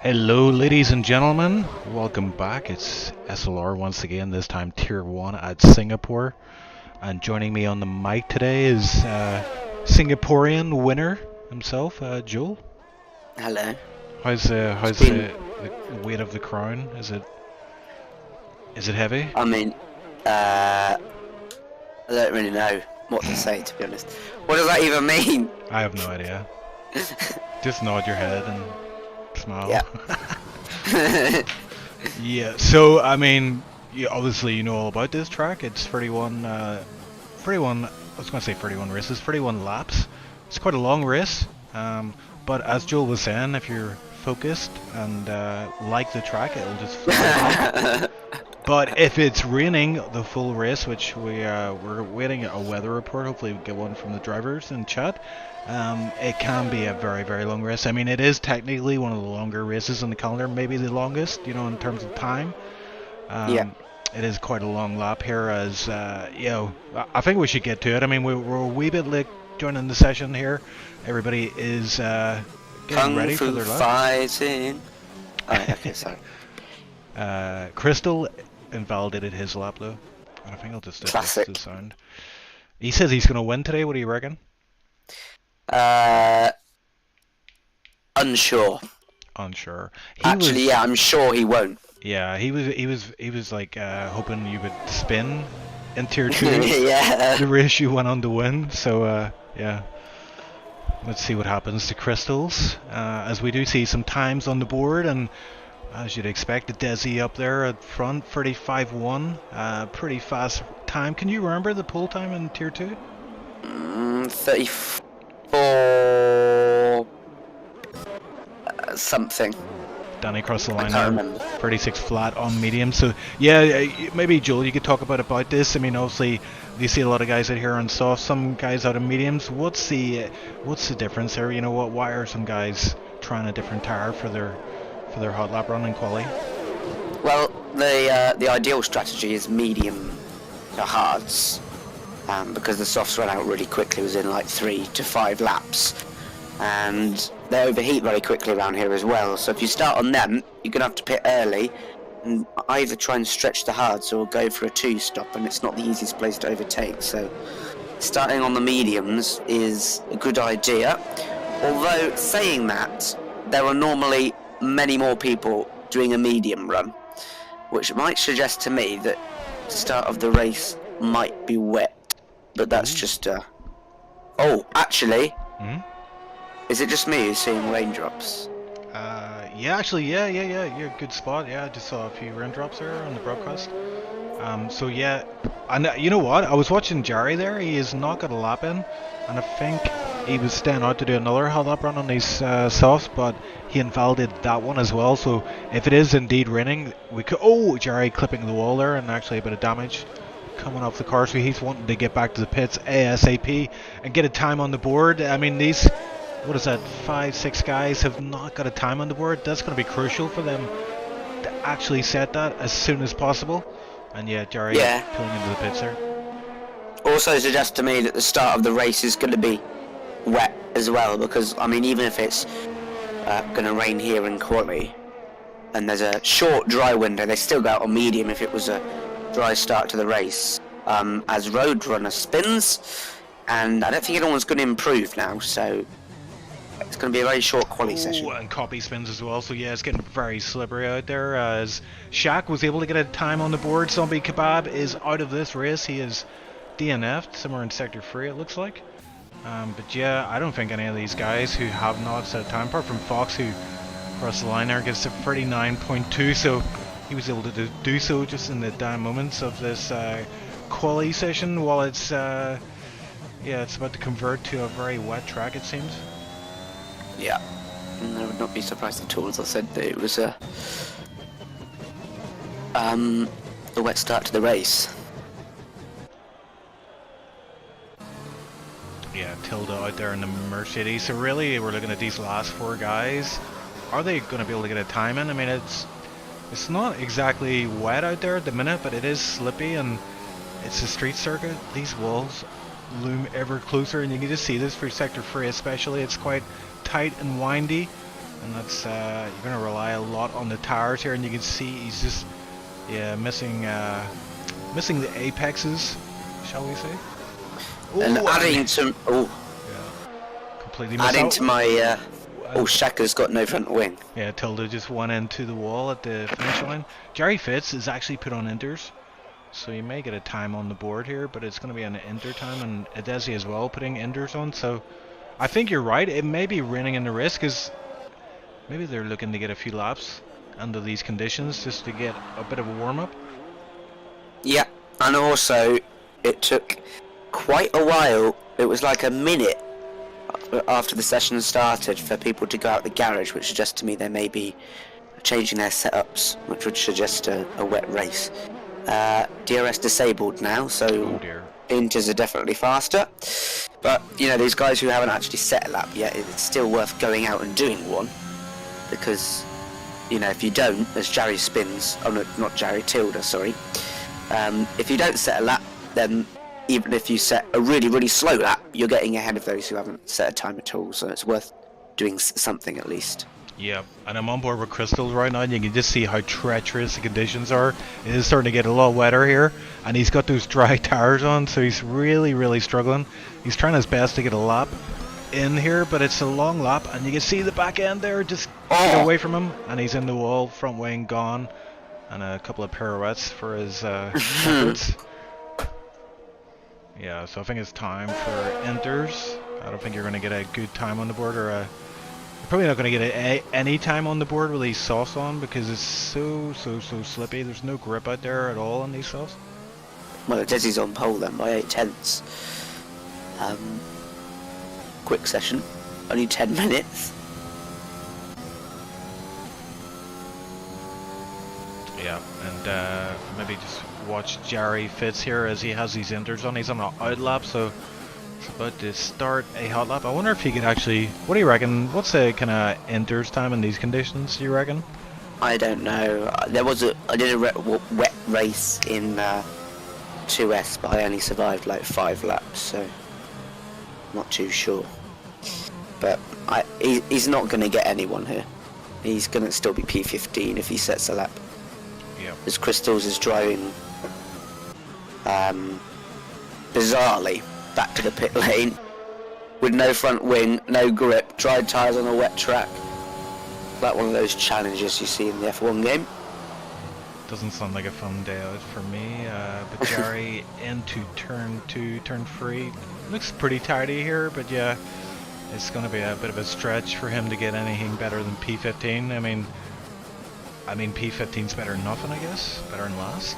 Hello ladies and gentlemen, welcome back. It's SLR once again, this time Tier 1 at Singapore. And joining me on the mic today is Singaporean winner himself, Joel. Hello. How's the weight of the crown? Is it heavy? I mean, I don't really know what to say, to be honest. What does that even mean? I have no idea. Just nod your head and smile. Yeah. Yeah, so I mean, obviously you know all about this track. It's 31, I was going to say 31 races, 31 laps. It's quite a long race, but as Joel was saying, if you're focused and like the track, it'll just fly by. But if it's raining the full race, which we're waiting a weather report, hopefully we get one from the drivers in chat, it can be a very, very long race. I mean, it is technically one of the longer races on the calendar, maybe the longest, in terms of time. Yeah. It is quite a long lap here, as, I think we should get to it. I mean, we're a wee bit late joining the session here. Everybody is getting ready for their lap. Fighting. Oh, okay, sorry. Crystal invalidated his lap though, and I think I'll just Classic. the sound. He says he's going to win today. What do you reckon? Unsure. Unsure. Yeah, I'm sure he won't. Yeah, he was like hoping you would spin in tier 2. Yeah. The race you went on to win. So yeah. Let's see what happens to Crystals, as we do see some times on the board, and as you'd expect, the Desi up there at front, 35.1, pretty fast time. Can you remember the pull time in tier 2? 34 something. Danny across the line I can't there, remember. 36 flat on medium. So yeah, maybe Joel, you could talk about this. I mean, obviously you see a lot of guys out here on soft, some guys out of mediums. What's the difference there? You know what? Why are some guys trying a different tire for their hot lap run in quali? Well, the ideal strategy is medium to hards, because the softs run out really quickly, within like 3 to 5 laps, and they overheat very quickly around here as well. So if you start on them, you're gonna have to pit early and either try and stretch the hards or go for a 2-stop, and it's not the easiest place to overtake. So starting on the mediums is a good idea. Although saying that, there are normally many more people doing a medium run, which might suggest to me that the start of the race might be wet. But that's just oh, actually, is it just me who's seeing raindrops? Yeah, actually, yeah, you're a good spot. Yeah, I just saw a few raindrops there on the broadcast. So yeah, and you know what? I was watching Jerry there. He has not got a lap in, and I think he was staying out to do another hot lap run on these softs, but he invalidated that one as well. So if it is indeed raining, we could. Oh, Jerry clipping the wall there, and actually a bit of damage coming off the car. So he's wanting to get back to the pits ASAP and get a time on the board. I mean, these, what is that, 5-6 guys have not got a time on the board. That's going to be crucial for them to actually set that as soon as possible. And yeah, Jerry pulling into the pits there. Also suggests to me that the start of the race is going to be wet as well, because I mean, even if it's going to rain here in quali and there's a short dry window, they still go out on medium if it was a dry start to the race, as Roadrunner spins, and I don't think anyone's going to improve now, so it's going to be a very short quali session. And copy spins as well, so yeah, it's getting very slippery out there, as Shaq was able to get a time on the board. Zombie Kebab is out of this race. He is DNF'd somewhere in sector 3, it looks like. But yeah, I don't think any of these guys who have not set a time, apart from Fox, who crossed the line there, gets to 39.2, so he was able to do so just in the dying moments of this quali session, while it's it's about to convert to a very wet track, it seems. Yeah, and I would not be surprised at all, as I said, that it was a wet start to the race. Yeah, Tilda out there in the Mercedes. So really, we're looking at these last 4 guys. Are they going to be able to get a time in? I mean, it's not exactly wet out there at the minute, but it is slippy, and it's a street circuit. These walls loom ever closer, and you can just see this for sector 3 especially. It's quite tight and windy. and that's you're going to rely a lot on the tires here, and you can see he's just missing the apexes, shall we say? And adding to completely missed adding out. to my Shaka's got no front wing. Yeah, Tilda just went into the wall at the finish line. Jerry Fitz is actually put on inters, so you may get a time on the board here, but it's going to be an inter time, and Adesi as well putting inters on. So I think you're right. It may be running in the risk, because maybe they're looking to get a few laps under these conditions just to get a bit of a warm up. Yeah, and also it took quite a while. It was like a minute after the session started for people to go out the garage, which suggests to me they may be changing their setups, which would suggest a wet race. DRS disabled now, so inters are definitely faster. But you know, these guys who haven't actually set a lap yet, it's still worth going out and doing one, because you know, if you don't, as Jerry spins, oh no, not Jerry, Tilda, sorry. If you don't set a lap, then even if you set a really, really slow lap, you're getting ahead of those who haven't set a time at all, so it's worth doing something at least. Yeah, and I'm on board with Crystals right now, and you can just see how treacherous the conditions are. It is starting to get a lot wetter here, and he's got those dry tires on, so he's really, really struggling. He's trying his best to get a lap in here, but it's a long lap, and you can see the back end there just get away from him, and he's in the wall, front wing gone, and a couple of pirouettes for his efforts. Yeah, so I think it's time for inters. I don't think you're going to get a good time on the board, or you're probably not going to get any time on the board with these softs on, because it's so slippy. There's no grip out there at all on these softs. Well, Desi's on pole then by 8/10. Quick session, only 10 minutes. Yeah, and maybe just watch Jerry Fitz here as he has these inters on. He's on an out lap, so it's about to start a hot lap. I wonder if he could actually, what do you reckon, what's the kind of inters time in these conditions, do you reckon? I don't know. I did a wet race in 2S, but I only survived like 5 laps, so I'm not too sure. But he's not going to get anyone here. He's going to still be P15 if he sets a lap. Yeah. As Crystals is driving bizarrely back to the pit lane with no front wing, no grip, dry tyres on a wet track. Like one of those challenges you see in the F1 game. Doesn't sound like a fun day out for me, but Jerry into turn 2, turn 3. Looks pretty tidy here, but yeah, it's going to be a bit of a stretch for him to get anything better than P15. I mean P15's better than nothing, I guess. Better than last.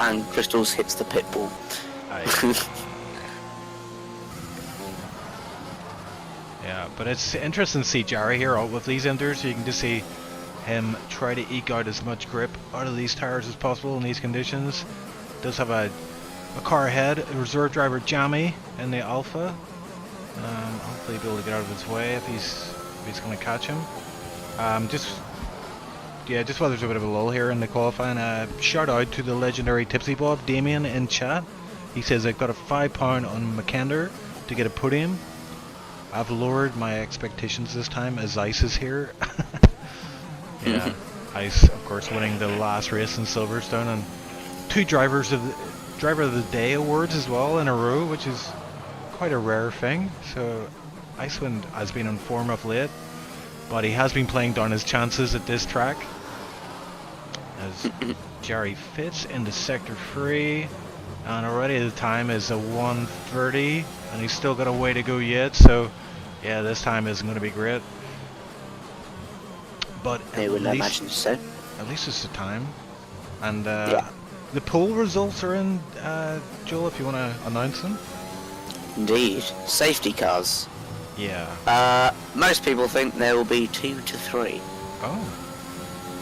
And Crystals hits the pit bull. Yeah, but it's interesting to see Jerry here out with these inters. You can just see him try to eke out as much grip out of these tires as possible in these conditions. Does have a car ahead, a reserve driver Jammy in the Alpha. Hopefully he'll be able to get out of his way if he's going to catch him. Just while there's a bit of a lull here in the qualifying, shout out to the legendary Tipsy Bob Damien in chat. He says I've got a £5 on McKender to get a podium. I've lowered my expectations this time as Ice is here. Yeah, Ice of course winning the last race in Silverstone, and 2 driver of the day awards as well in a row, which is quite a rare thing. So Icewind has been in form of late, but he has been playing down his chances at this track. As Jerry Fitz into sector 3, and already the time is a 1:30, and he's still got a way to go yet. So yeah, this time isn't going to be great. But I would imagine so. At least it's the time. And the poll results are in, Joel, if you want to announce them. Indeed. Safety cars. Yeah. Most people think there will be 2 to 3. Oh.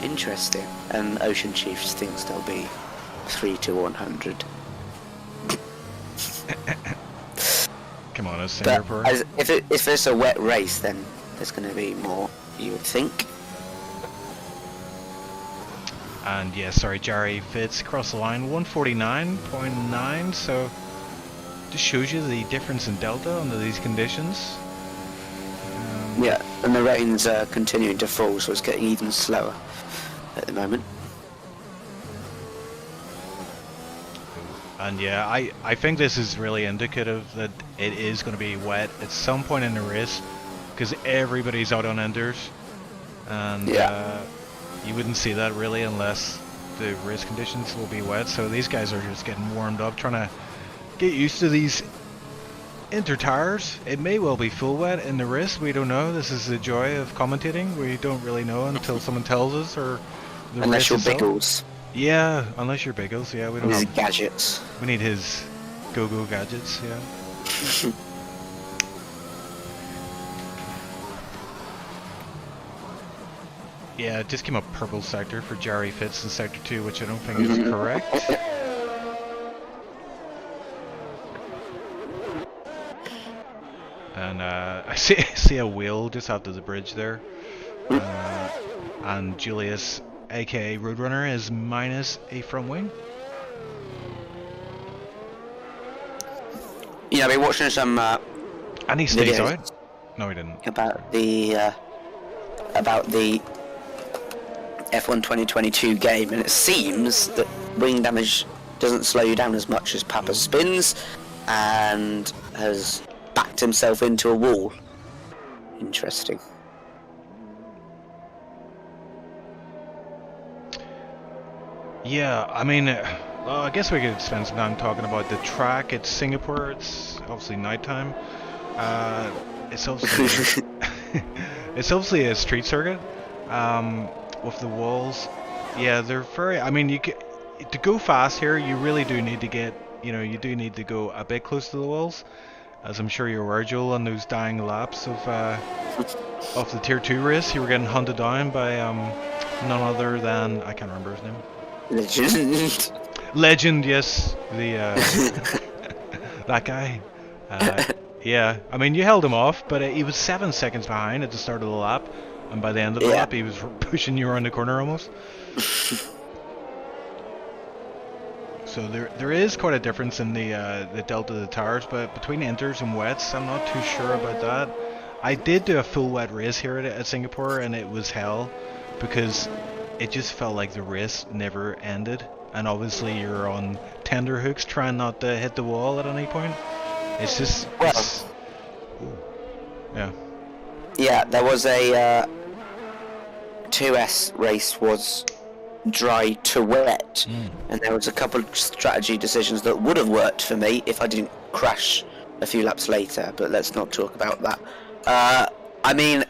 Interesting. And Ocean Chiefs thinks there'll be 3 to 100. Come on, it's But Singapore. if it's a wet race, then there's going to be more, you would think. And yeah, sorry, Jerry Fitz across the line, 149.9, so just shows you the difference in delta under these conditions. Yeah, and the rain's continuing to fall, so it's getting even slower at the moment. And yeah, I think this is really indicative that it is going to be wet at some point in the race, because everybody's out on enders, and you wouldn't see that really unless the race conditions will be wet. So these guys are just getting warmed up, trying to get used to these inter tires. It may well be full wet in the race, we don't know. This is the joy of commentating. We don't really know until someone tells us, or the unless you're itself. Biggles. Yeah, unless you're Biggles, yeah, we don't His have gadgets. We need his go-go gadgets, yeah. Yeah, it just came up purple sector for Jerry Fitz in sector 2, which I don't think is correct. And I see a wheel just after the bridge there. And Julius, aka Roadrunner, is minus a front wing. Yeah, I've been watching some and he stays videos out. No, he didn't. about the F1 2022 game, and it seems that wing damage doesn't slow you down as much as Papa spins, and has backed himself into a wall. Interesting. Yeah, I mean, well, I guess we could spend some time talking about the track. It's Singapore. It's obviously nighttime. It's obviously it's obviously a street circuit with the walls. Yeah, they're very. I mean, to go fast here, you really do need to get. You do need to go a bit close to the walls, as I'm sure you're aware, Joel, on those dying laps of the Tier 2 race. You were getting hunted down by none other than, I can't remember his name. Legend. Legend, yes, the that guy. Yeah, I mean, you held him off, but he was 7 seconds behind at the start of the lap, and by the end of the lap, he was pushing you around the corner almost. So there is quite a difference in the delta of the tires, but between inters and wets, I'm not too sure about that. I did do a full wet race here at Singapore, and it was hell, because it just felt like the race never ended, and obviously you're on tender hooks trying not to hit the wall at any point. It's just Yeah, there was a 2S race was dry to wet, and there was a couple of strategy decisions that would have worked for me if I didn't crash a few laps later, but let's not talk about that. I mean,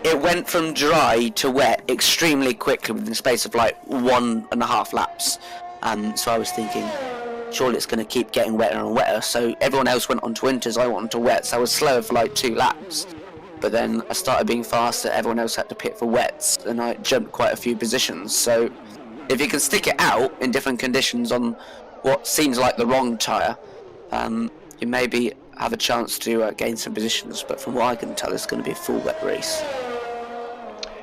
it went from dry to wet extremely quickly within the space of like 1.5 laps. So I was thinking, surely it's going to keep getting wetter and wetter. So everyone else went on to winters, I went on to wets. I was slower for like 2 laps. But then I started being faster, everyone else had to pit for wets, and I jumped quite a few positions. So if you can stick it out in different conditions on what seems like the wrong tyre, you maybe have a chance to gain some positions. But from what I can tell, it's going to be a full wet race.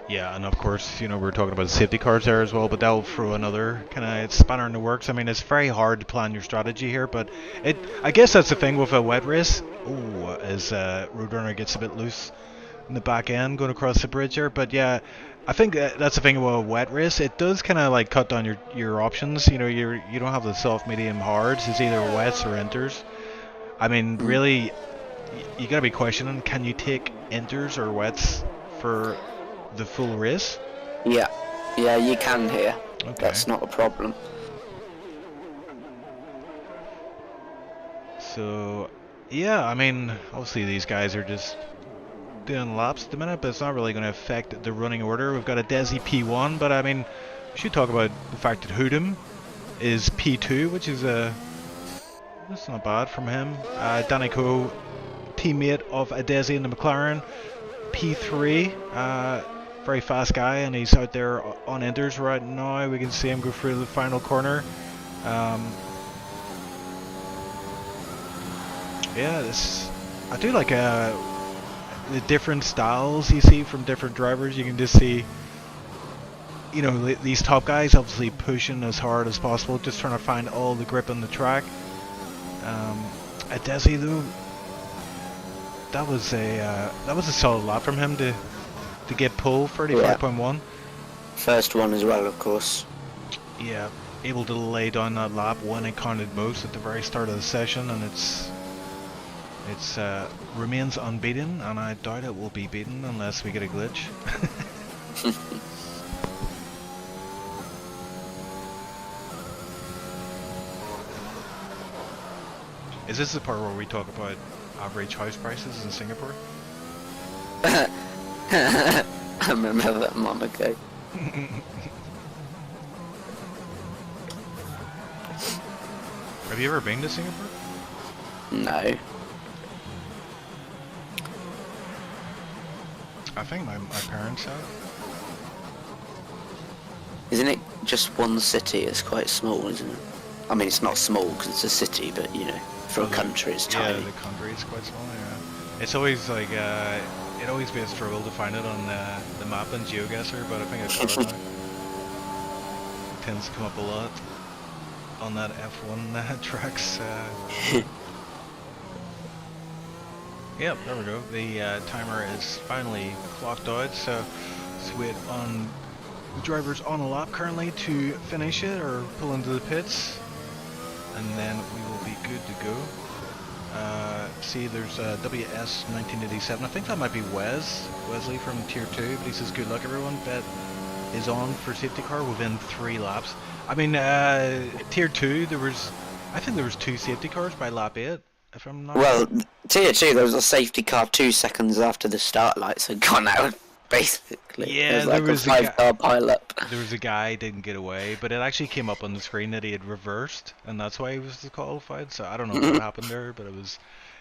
Yeah, and of course, we're talking about safety cars there as well, but that'll throw another kind of spanner in the works. I mean, it's very hard to plan your strategy here, but I guess that's the thing with a wet race. As Roadrunner gets a bit loose in the back end going across the bridge there. But yeah, I think that's the thing about a wet race. It does kind of like cut down your options. You don't have the soft, medium, hards. It's either wets or inters. I mean, really, you gotta be questioning, can you take inters or wets for the full race? Yeah, you can here. Okay. That's not a problem. So yeah, I mean, obviously these guys are just doing laps at the minute, but it's not really going to affect the running order. We've got a Desi P1, but I mean, we should talk about the fact that Hoodem is P2, which is that's not bad from him. Danico, teammate of Adesi in the McLaren, P3, very fast guy, and he's out there on inters right now. We can see him go through the final corner. Yeah, I do like the different styles you see from different drivers. You can just see, these top guys obviously pushing as hard as possible, just trying to find all the grip on the track. At Desi though, that was a solid lap from him to get pole 35.1. First one as well, of course. Yeah, able to lay down that lap when it counted most at the very start of the session, and it's remains unbeaten, and I doubt it will be beaten unless we get a glitch. Is this the part where we talk about average house prices in Singapore? I remember that mom ago. Have you ever been to Singapore? No. I think my parents have. Isn't it just one city? It's quite small, isn't it? I mean, it's not small because it's a city, but you know, for a country, it's tiny. Yeah, the country is quite small. Yeah, it's always like it always be a struggle to find it on the map and GeoGuessr, but I think it's got it now. It tends to come up a lot on that F1 tracks. Yep, there we go. The timer is finally clocked out, so let's wait on the drivers on a lap currently to finish it or pull into the pits, and then we will be good to go. See, there's WS 1987. I think that might be Wesley from Tier 2, but he says good luck everyone. Bet is on for safety car within 3 laps. I mean, Tier 2, I think there was 2 safety cars by lap 8, if I'm not Well, Tier 2, there was a safety car 2 seconds after the start lights had gone out, basically. Yeah, there was like a 5-car pile-up. There was a guy didn't get away, but it actually came up on the screen that he had reversed, and that's why he was disqualified. So I don't know what happened there, but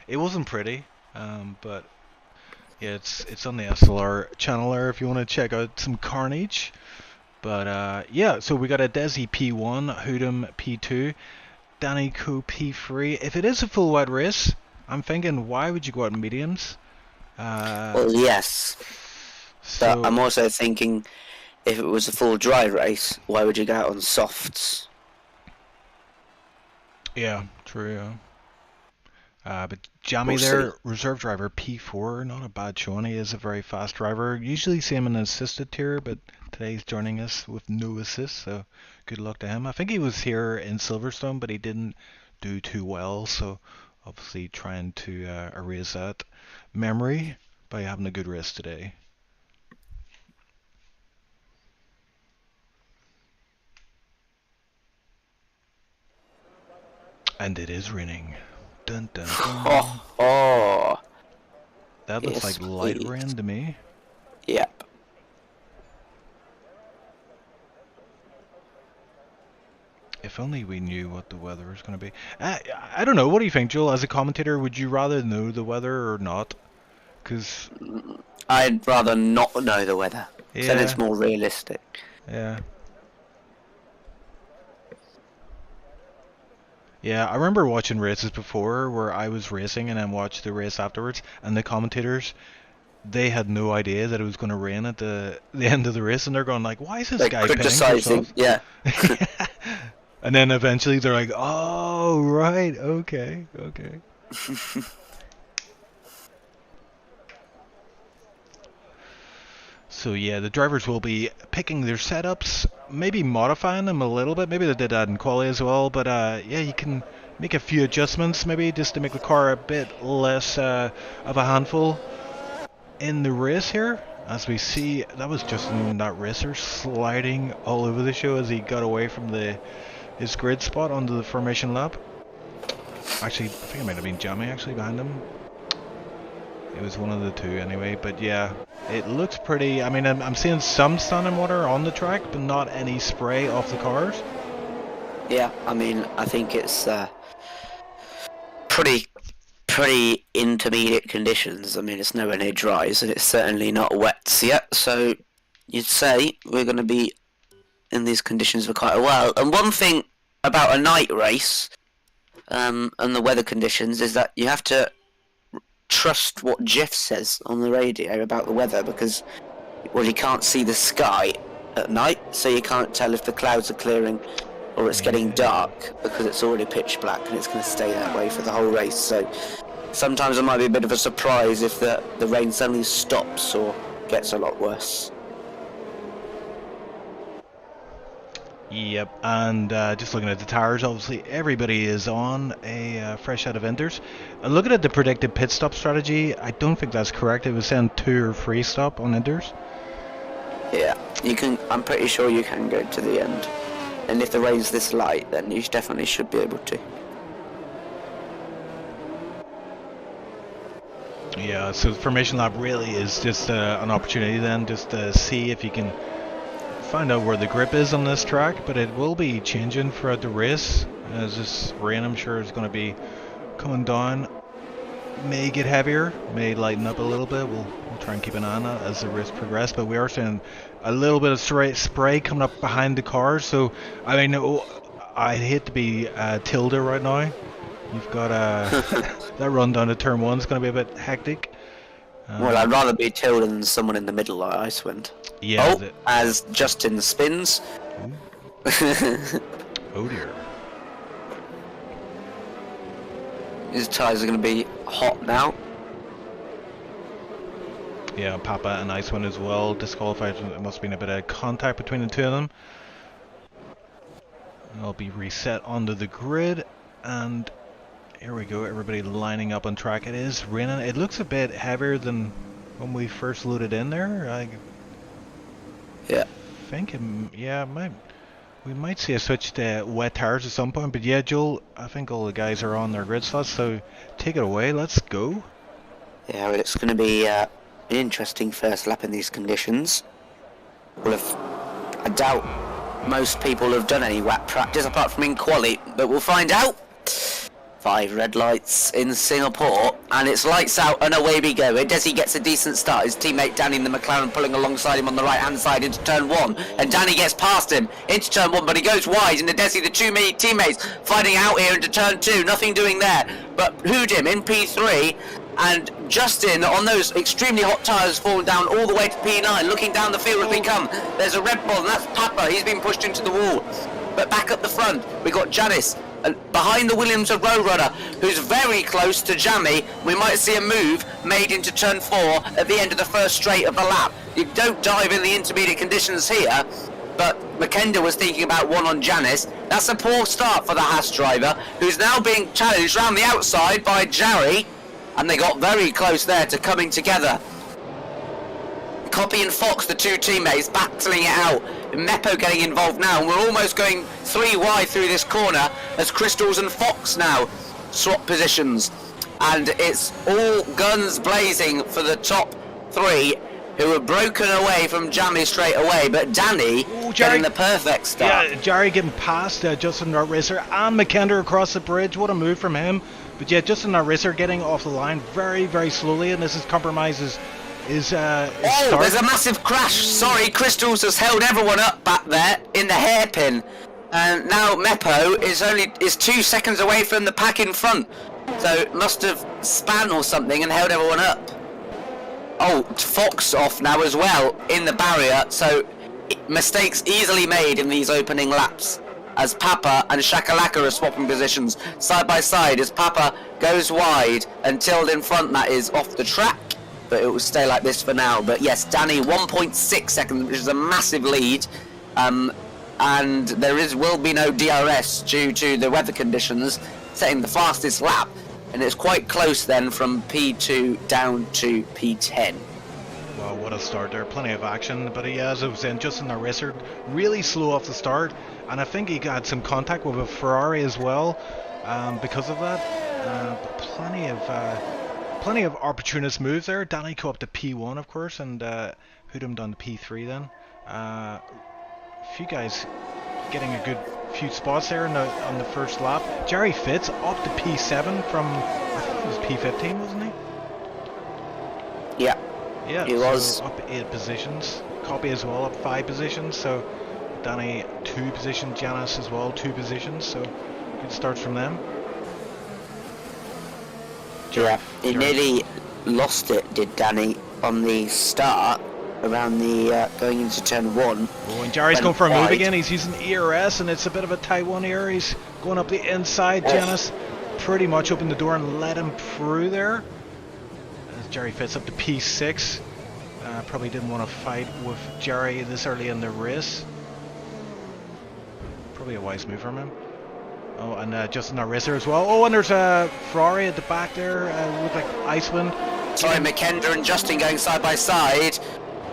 it wasn't pretty. But yeah, it's on the SLR channel there if you want to check out some carnage. But yeah, so we got a Desi P1, Hoodum P2, Danny Co P3. If it is a full wide race, I'm thinking, why would you go out in mediums? Well, yes. So, But I'm also thinking, if it was a full dry race, why would you go out on softs? yeah, true. Yeah. But Jamie there, reserve driver P4, not a bad showing. He is a very fast driver. Usually see him in an assisted tier, but today he's joining us with no assist, so good luck to him. I think he was here in Silverstone, but he didn't do too well, so obviously trying to erase that memory by having a good race today. And it is raining. Dun, dun, dun. Oh. That looks Yes, like light please. rain to me. Yep. If only we knew what the weather was going to be. I don't know. What do you think, Joel? As a commentator, would you rather know the weather or not? Because I'd rather not know the weather. Yeah. Then it's more realistic. yeah. Yeah, I remember watching races before where I was racing and then watched the race afterwards, and the commentators, they had no idea that it was going to rain at the end of the race, and they're going like, why is this Like guy pinning criticizing, himself? yeah. And then eventually they're like, oh, right, okay. So yeah, the drivers will be picking their setups, maybe modifying them a little bit. Maybe they did that in quali as well, but yeah, you can make a few adjustments maybe just to make the car a bit less of a handful in the race here. As we see, that was Justin, that racer, sliding all over the show as he got away from his grid spot onto the formation lap. Actually, I think it might have been Jamie actually behind him. It was one of the two anyway, but yeah, it looks pretty. I mean, I'm seeing some standing water on the track, but not any spray off the cars. Yeah, I mean, I think it's pretty intermediate conditions. I mean, it's nowhere near dries, and it's certainly not wet yet, so you'd say we're going to be in these conditions for quite a while. And one thing about a night race and the weather conditions is that you have to trust what Jeff says on the radio about the weather, because, well, you can't see the sky at night, so you can't tell if the clouds are clearing or it's getting dark, because it's already pitch black and it's going to stay that way for the whole race. So sometimes it might be a bit of a surprise if the rain suddenly stops or gets a lot worse. Yep, and just looking at the tires, obviously everybody is on a fresh set of Inters. And looking at the predicted pit stop strategy, I don't think that's correct. It was saying 2 or 3 stop on Inters. Yeah, you can. I'm pretty sure you can go to the end, and if the rain's this light, then you definitely should be able to. Yeah, so the Formation Lap really is just an opportunity then, just to see if you can find out where the grip is on this track, but it will be changing throughout the race as this rain, I'm sure, is going to be coming down. May get heavier, may lighten up a little bit. We'll try and keep an eye on that as the race progresses, but we are seeing a little bit of spray coming up behind the cars. So I mean, I hate to be Tilda right now. You've got that run down to turn 1 is going to be a bit hectic. Well, I'd rather be Tilda than someone in the middle like Icewind. Yeah. Oh, as Justin spins. Oh dear. His tyres are going to be hot now. Yeah, Papa and Icewind as well disqualified. There must have been a bit of contact between the two of them. I'll be reset onto the grid, and here we go. Everybody lining up on track. It is raining. It looks a bit heavier than when we first loaded in there. I think, we might see a switch to wet tires at some point. But yeah, Joel, I think all the guys are on their grid slots, so take it away. Let's go. Yeah, well, it's going to be an interesting first lap in these conditions. I doubt most people have done any WAP practice apart from in quali, but we'll find out. 5 red lights in Singapore, and it's lights out and away we go. Desi gets a decent start. His teammate Danny in the McLaren pulling alongside him on the right hand side into turn 1, and Danny gets past him into turn 1, but he goes wide into Desi. The 2 teammates fighting out here into turn 2, nothing doing there, but who'd him in P3, and Justin on those extremely hot tyres falling down all the way to P9, looking down the field as we come. There's a Red Bull, and that's Papa. He's been pushed into the wall. But back up the front, we got Janice, and behind the Williams of Roadrunner, who's very close to Jammy. We might see a move made into turn 4 at the end of the first straight of the lap. You don't dive in the intermediate conditions here, but McKenda was thinking about one on Janice. That's a poor start for the Haas driver, who's now being challenged round the outside by Jarry, and they got very close there to coming together. Copy and Fox, the 2 teammates, battling it out. Meppo getting involved now, and we're almost going 3 wide through this corner as Crystals and Fox now swap positions. And it's all guns blazing for the top 3, who were broken away from Jammy straight away, but Danny getting the perfect start. Yeah, Jarry getting past Justin Nut Racer and McKender across the bridge. What a move from him. But yeah, Justin Nut Racer getting off the line very, very slowly, and this is compromises his start. There's a massive crash. Sorry, Crystals has held everyone up back there in the hairpin, and now Meppo is 2 seconds away from the pack in front, so must have span or something and held everyone up. Oh, Fox off now as well in the barrier, so mistakes easily made in these opening laps as Papa and Shakalaka are swapping positions side by side as Papa goes wide and Tilde in front, that is off the track. But it will stay like this for now. But yes, Danny 1.6 seconds, which is a massive lead, and there will be no DRS due to the weather conditions, setting the fastest lap, and it's quite close then from P2 down to P10. Wow, what a start there! Plenty of action, but as I was saying, Justin the Racer really slow off the start, and I think he got some contact with a Ferrari as well because of that. Plenty of opportunist moves there. Danny go up to P1, of course, and hood him down to P3 then. A few guys getting a good few spots there on the first lap. Jerry Fitz up to P7 from, I think it was P15, wasn't he? Yeah. Yeah, he was. Up 8 positions. Copy as well, up 5 positions. So Danny 2 positions, Janice as well 2 positions. So good starts from them. Yeah, he nearly lost it, did Danny, on the start around the going into turn 1. Oh, and Jerry's going for a move again. He's using ERS, and it's a bit of a tight one here. He's going up the inside. Janice pretty much opened the door and let him through there. As Jerry fits up to P6. Probably didn't want to fight with Jerry this early in the race. Probably a wise move from him. Oh, and Justin, our racer as well. Oh, and there's a Ferrari at the back there. Look like Icewind. Sorry, McKenna and Justin going side by side.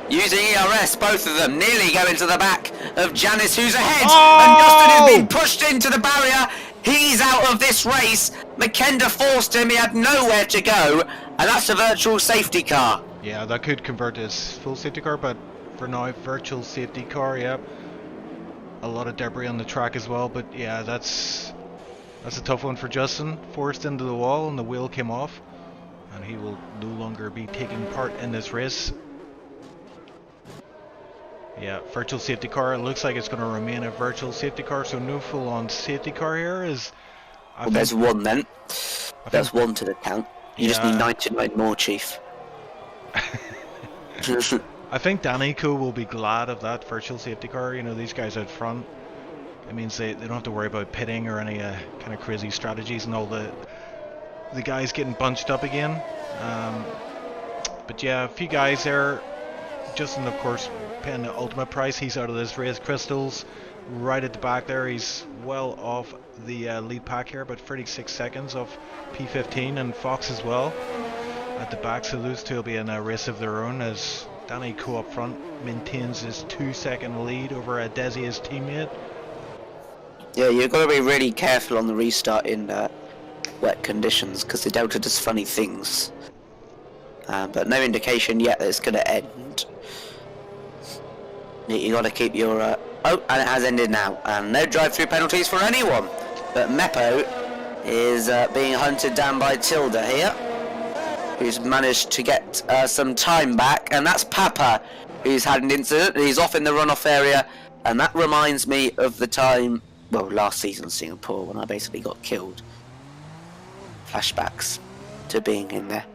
Using ERS, both of them nearly go into the back of Janice, who's ahead. Oh! And Justin has been pushed into the barrier. He's out of this race. McKenna forced him. He had nowhere to go. And that's a virtual safety car. Yeah, that could convert as full safety car, but for now, virtual safety car, yeah. A lot of debris on the track as well, but yeah, that's a tough one for Justin. Forced into the wall and the wheel came off. And he will no longer be taking part in this race. Yeah, virtual safety car. It looks like it's going to remain a virtual safety car, so no full-on safety car here. Well, there's one then. There's one to the count. You just need 99 more, Chief. I think Danico will be glad of that virtual safety car. You know, these guys out front. It means they don't have to worry about pitting or any kind of crazy strategies and all the guys getting bunched up again. But yeah, a few guys there. Justin, of course, paying the ultimate price. He's out of this race. Crystals right at the back there. He's well off the lead pack here, about 36 seconds off P15, and Fox as well at the back. So those two will be in a race of their own as Danny Co up front maintains his 2-second lead over Desi, his teammate. Yeah, you've got to be really careful on the restart in wet conditions because the Delta does funny things. But no indication yet that it's going to end. You got to keep your... oh, and it has ended now. And no drive-through penalties for anyone. But Meppo is being hunted down by Tilda here, who's managed to get some time back. And that's Papa, who's had an incident. He's off in the runoff area. And that reminds me of the time, well, last season in Singapore when I basically got killed. Flashbacks to being in there.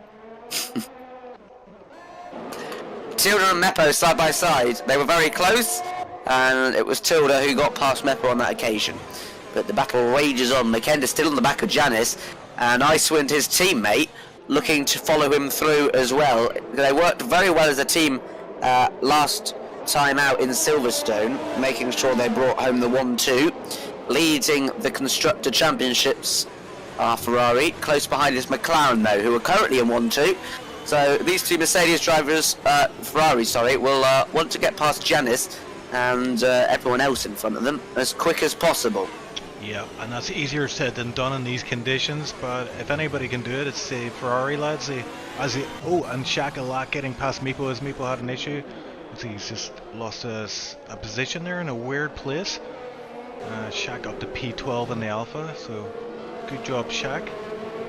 Tilda and Meppo side by side. They were very close, and it was Tilda who got past Meppo on that occasion. But the battle rages on. McKenna still on the back of Janice, and Icewind, his teammate, looking to follow him through as well. They worked very well as a team last time out in Silverstone, making sure they brought home the 1-2, leading the Constructor Championships. Ferrari. Close behind is McLaren though, who are currently in 1-2. So these two Mercedes drivers, Ferrari sorry, will want to get past Janice and everyone else in front of them as quick as possible. Yeah, and that's easier said than done in these conditions, but if anybody can do it, it's the Ferrari lads. Oh, and Shaq a lot getting past Meepo as Meepo had an issue. I think he's just lost a position there in a weird place. Shaq up to P12 in the Alpha, so good job, Shaq.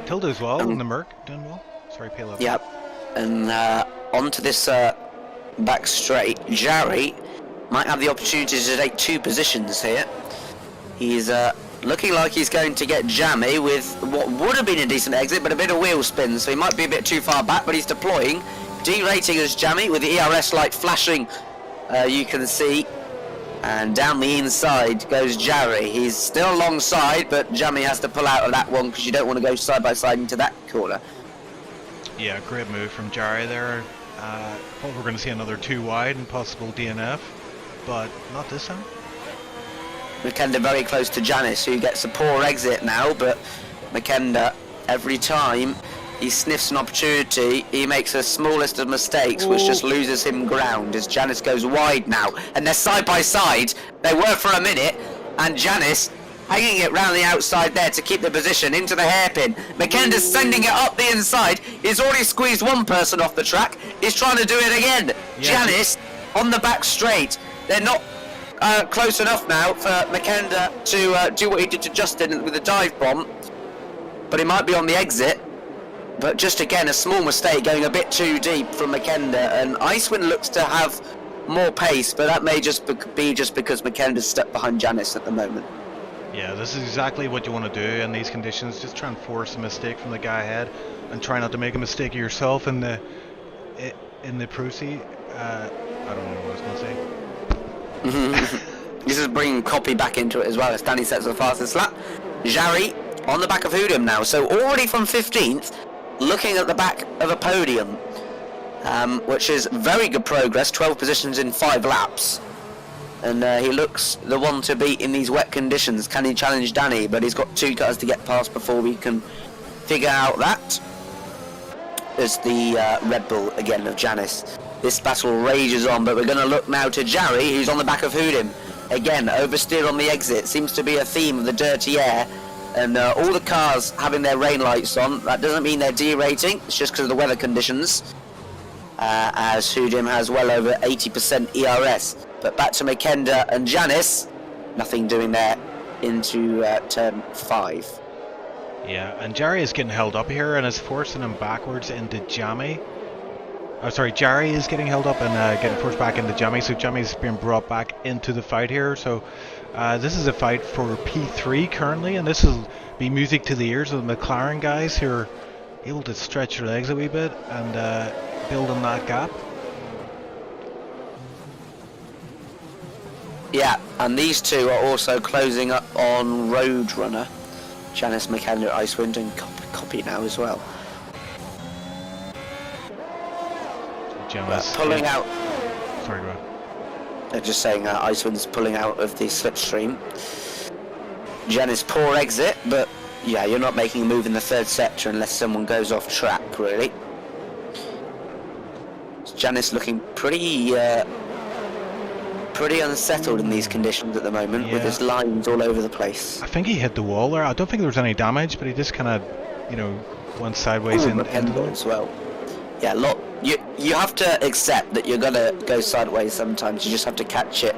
Tilda as well in the Merc, doing well. Sorry, Payload. Yep, and onto this back straight, Jarry might have the opportunity to take two positions here. He's looking like he's going to get jammy with what would have been a decent exit, but a bit of wheel spin, so he might be a bit too far back, but he's deploying. D-rating as jammy with the ERS light flashing, you can see. And down the inside goes Jarry. He's still alongside, but Jammy has to pull out of that one because you don't want to go side by side into that corner. Yeah, great move from Jarry there. Thought we're going to see another 2 wide and possible DNF, but not this time. McKenna very close to Janice, who gets a poor exit now, but McKenna, every time he sniffs an opportunity, he makes the smallest of mistakes, which just loses him ground as Janice goes wide now. And they're side by side. They were for a minute, and Janice hanging it round the outside there to keep the position into the hairpin. McKenna's sending it up the inside. He's already squeezed one person off the track. He's trying to do it again. Yeah. Janice on the back straight. They're not close enough now for McKenna to do what he did to Justin with the dive bomb. But he might be on the exit. But just again, a small mistake going a bit too deep from McKenna, and Icewind looks to have more pace, but that may just be just because McKenna's stuck behind Janice at the moment. Yeah, this is exactly what you want to do in these conditions. Just try and force a mistake from the guy ahead, and try not to make a mistake yourself in the Prix. I don't know what I was going to say. This is bringing Copy back into it as well as Danny sets the fastest lap. Jarry on the back of Hoodim now. So already from 15th, looking at the back of a podium, which is very good progress, 12 positions in 5 laps. And he looks the one to beat in these wet conditions. Can he challenge Danny? But he's got 2 cars to get past before we can figure out that. There's the Red Bull again of Janice. This battle rages on, but we're going to look now to Jarry, who's on the back of Hoodim. Again, oversteer on the exit. Seems to be a theme of the dirty air. And all the cars having their rain lights on. That doesn't mean they're derating. It's just because of the weather conditions. As Hoodim has well over 80% ERS. But back to Makenda and Janice. Nothing doing there into turn 5. Yeah, and Jarry is getting held up here and is forcing him backwards into Jammy. Oh, sorry, Jarry is getting held up and getting forced back into Jammy, so Jammy's being brought back into the fight here. So this is a fight for P3 currently, and this will be music to the ears of the McLaren guys who are able to stretch their legs a wee bit and build on that gap. Yeah, and these two are also closing up on Roadrunner. Janice, Makenda, Icewind, and Copy now as well. Janice pulling out. Sorry, go on. They're just saying Icewind's pulling out of the slipstream. Janice, poor exit, but yeah, you're not making a move in the 3rd sector unless someone goes off track, really. Janice looking pretty unsettled in these conditions at the moment, with his lines all over the place. I think he hit the wall there. I don't think there was any damage, but he just kind of, you know, went sideways into them as well. Yeah, you have to accept that you're gonna go sideways sometimes. You just have to catch it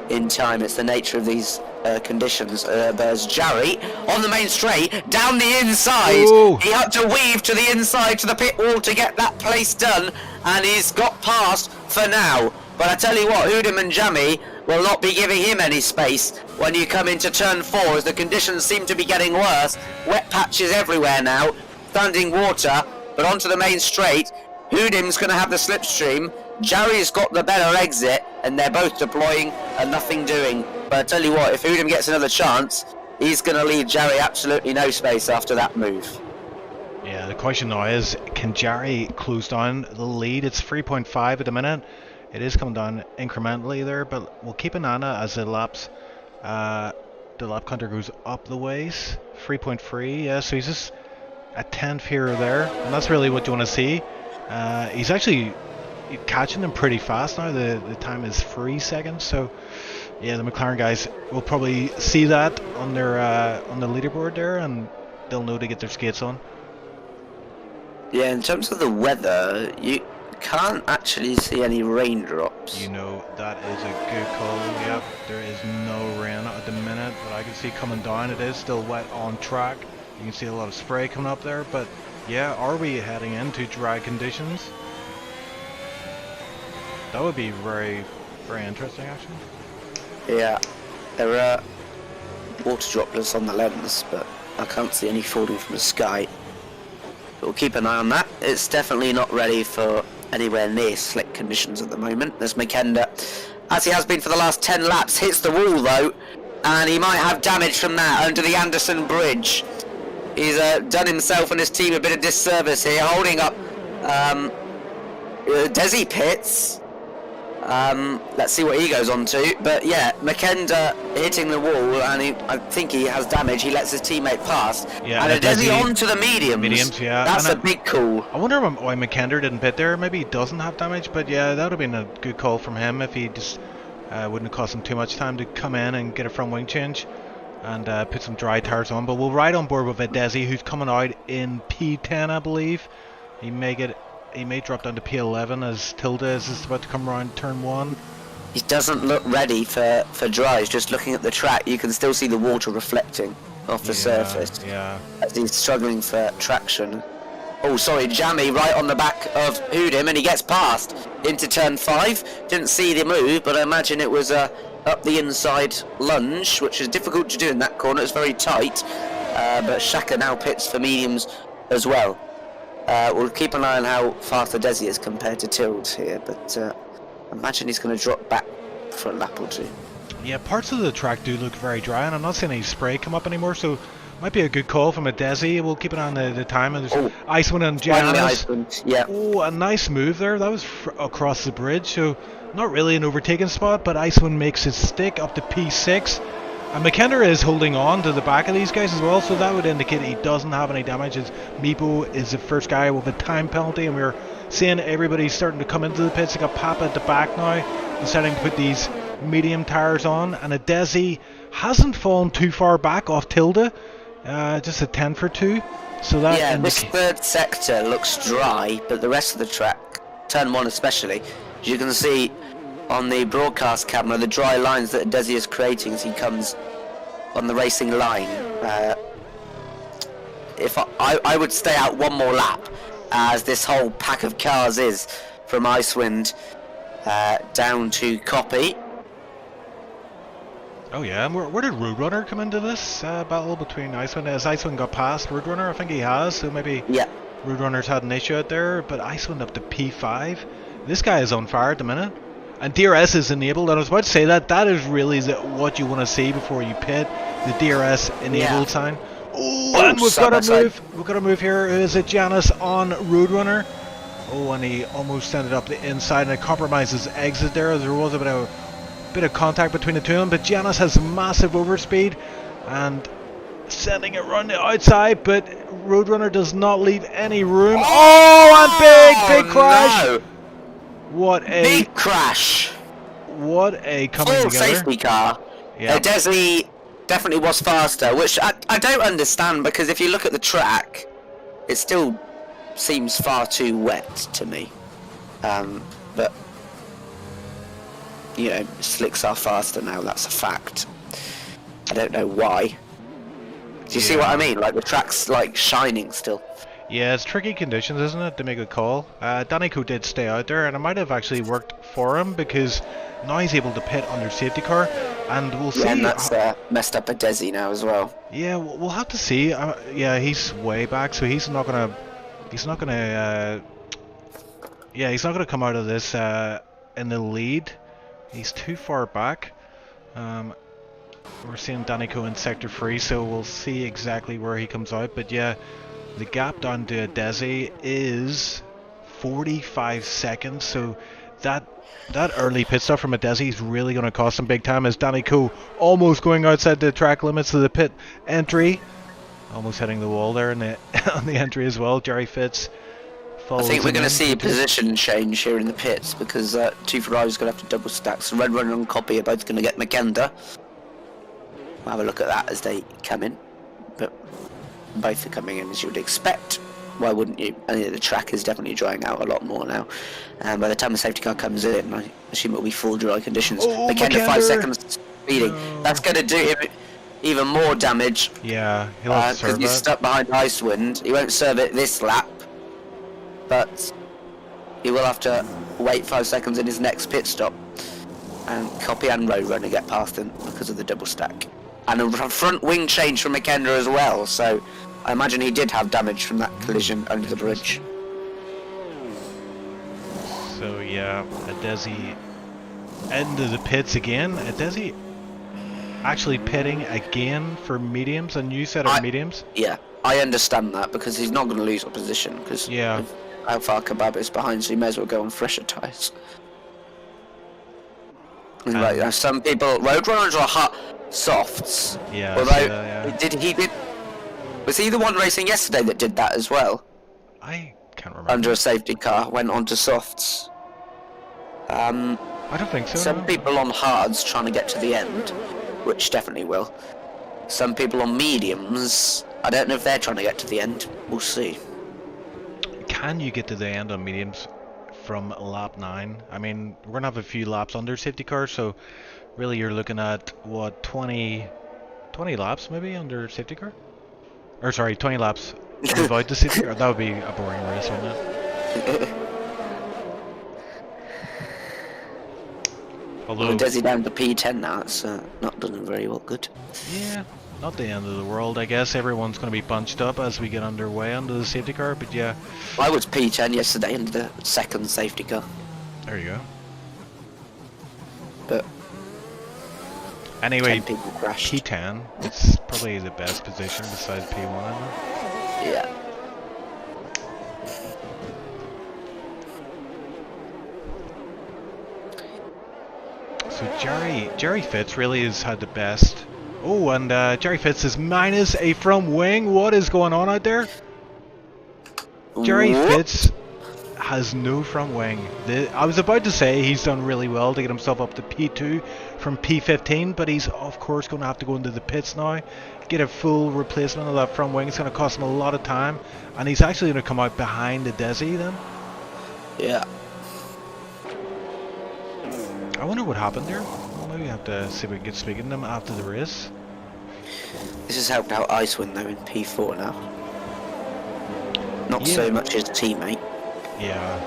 in time. It's the nature of these conditions. There's Jarry on the main straight, down the inside. Ooh. He had to weave to the inside to the pit wall to get that place done, and he's got past for now. But I tell you what, Hoodim and Jammy will not be giving him any space when you come into turn 4, as the conditions seem to be getting worse. Wet patches everywhere now, standing water, but onto the main straight. Hoodim's going to have the slipstream. Jarry's got the better exit, and they're both deploying and nothing doing. But I tell you what, if Hoodim gets another chance, he's going to leave Jarry absolutely no space after that move. Yeah, the question now is, can Jarry close down the lead? It's 3.5 at the minute. It is coming down incrementally there, but we'll keep an eye on it as the lap counter goes up the ways. 3.3, yeah, so he's just a tenth here or there, and that's really what you want to see. He's actually catching them pretty fast now. The time is 3 seconds, so yeah, the McLaren guys will probably see that on their on the leaderboard there, and they'll know to get their skates on. Yeah, in terms of the weather, you can't actually see any raindrops. You know, that is a good call. Yep, there is no rain at the minute, but I can see coming down. It is still wet on track. You can see a lot of spray coming up there, but yeah, are we heading into dry conditions? That would be very, very interesting, actually. Yeah, there are water droplets on the lens, but I can't see any falling from the sky. But we'll keep an eye on that. It's definitely not ready for anywhere near slick conditions at the moment. There's Makenda, as he has been for the last 10 laps, hits the wall though, and he might have damage from that under the Anderson Bridge. He's done himself and his team a bit of disservice here, holding up Desi Pitts. Let's see what he goes on to. But yeah, Makenda hitting the wall, and I think he has damage. He lets his teammate pass. Yeah, and Desi onto the mediums. Yeah. That's a big call. I wonder why Makenda didn't pit there. Maybe he doesn't have damage, but yeah, that would have been a good call from him if he just wouldn't have cost him too much time to come in and get a front wing change and put some dry tires on. But we'll ride on board with Desi, who's coming out in P10, I believe. He may drop down to P11 as Tilda is about to come around turn 1. He doesn't look ready for dries. Just looking at the track, you can still see the water reflecting off the surface. Yeah. As he's struggling for traction. Oh, sorry, Jammy right on the back of Hoodim, and he gets past into turn 5. Didn't see the move, but I imagine it was up the inside lunge, which is difficult to do in that corner. It's very tight. But Shaka now pits for mediums as well. We'll keep an eye on how fast the Desi is compared to Tild here, but I imagine he's going to drop back for a lap or two. Yeah, parts of the track do look very dry, and I'm not seeing any spray come up anymore, so Might be a good call from a Desi. We'll keep it on the time. And there's Oh, Icewind and finally Giannis. Iceland. Yeah. Oh, a nice move there. That was across the bridge, so not really an overtaking spot, but Icewind makes his stick up to P6. And McKenna is holding on to the back of these guys as well, so that would indicate he doesn't have any damage, as Meepo is the first guy with a time penalty, and we're seeing everybody starting to come into the pits. They got Papa at the back now, deciding to put these medium tires on, and a Desi hasn't fallen too far back off Tilda, just a 10 for 2. So that yeah, this third sector looks dry, but the rest of the track, turn 1 especially, as you can see on the broadcast camera, the dry lines that Desi is creating as he comes on the racing line. If I would stay out one more lap, as this whole pack of cars is from Icewind down to Copy. Oh yeah, and where did Roadrunner come into this battle between Icewind? Has Icewind got past Roadrunner? I think he has, so maybe Yeah. Roadrunner's had an issue out there, but Icewind up to P5. This guy is on fire at the minute. And DRS is enabled, and I was about to say that is really what you want to see before you pit, the DRS enabled sign. Oh, and we've got a move here. Is it Giannis on Roadrunner? Oh, and he almost ended up the inside, and it compromised his exit there. There was a bit of contact between the two of them, but Giannis has massive overspeed and sending it around the outside, but Roadrunner does not leave any room. Oh, and big crash! No. What a big crash! What a coming Full together. safety car. Yeah. Desi definitely was faster, which I don't understand, because if you look at the track, it still seems far too wet to me. But you know, slicks are faster now, that's a fact. I don't know why. Do you see what I mean? Like, the track's like shining still. Yeah, it's tricky conditions, isn't it, to make a call. Danico did stay out there, and it might have actually worked for him, because now he's able to pit under safety car, and we'll see. Yeah, and that's messed up a Desi now as well. Yeah, we'll have to see. Yeah, he's way back, so he's not gonna come out of this in the lead. He's too far back. We're seeing Danico in sector 3, so we'll see exactly where he comes out. But yeah, the gap down to a Desi is 45 seconds, so that early pit stop from a Desi is really going to cost him big time, as Danico almost going outside the track limits of the pit entry, almost hitting the wall there on the entry as well. Jerry Fitz. I think we're going to see a position change here in the pits, because two Ferraris going to have to double stack. So Red Runner and Copy are both going to get Magenta. We'll have a look at that as they come in. But both are coming in as you would expect. Why wouldn't you? And the track is definitely drying out a lot more now. And by the time the safety car comes in, I assume it'll be full dry conditions. Magenta 5 seconds speeding. No. That's going to do him even more damage. Yeah, he'll have to serve because he's stuck behind Icewind. He won't serve it this lap, but he will have to wait 5 seconds in his next pit stop. And Copy and Roadrunner get past him because of the double stack. And a front wing change from McKenna as well, so I imagine he did have damage from that collision under the bridge. So yeah, a Desi into the pits again. A Desi actually pitting again for mediums, a new set of mediums. Yeah, I understand that, because he's not going to lose a position, because how far Kebab is behind, so he may as well go on fresher tyres. Right, some people, Roadrunners are hot softs. Yeah. Although, was he the one racing yesterday that did that as well? I can't remember. Under a safety car, went on to softs. I don't think so. Some people on hards trying to get to the end, which definitely will. Some people on mediums, I don't know if they're trying to get to the end. We'll see. Can you get to the end on mediums from lap 9? I mean, we're gonna have a few laps under safety car, so really you're looking at what, 20 laps maybe under safety car? Or sorry, 20 laps without the safety car. That would be a boring race, wouldn't it? Although Desi down to P10 now, it's not done very well good. Yeah, not the end of the world, I guess. Everyone's going to be bunched up as we get underway under the safety car, but yeah. I was P10 yesterday under the second safety car. There you go. But anyway, people crashed. P10, it's probably the best position besides P1, isn't it? Yeah. So Jerry Fitz really has had the best. Oh, and Jerry Fitz is minus a front wing. What is going on out there? Jerry Fitz has no front wing. I was about to say he's done really well to get himself up to P2 from P15, but he's of course going to have to go into the pits now, get a full replacement of that front wing. It's going to cost him a lot of time, and he's actually going to come out behind the Desi then. Yeah. I wonder what happened there. Well, maybe we have to see if we can get speaking to them after the race. This has helped out Icewind though in P4 now. Not so much his teammate. Yeah.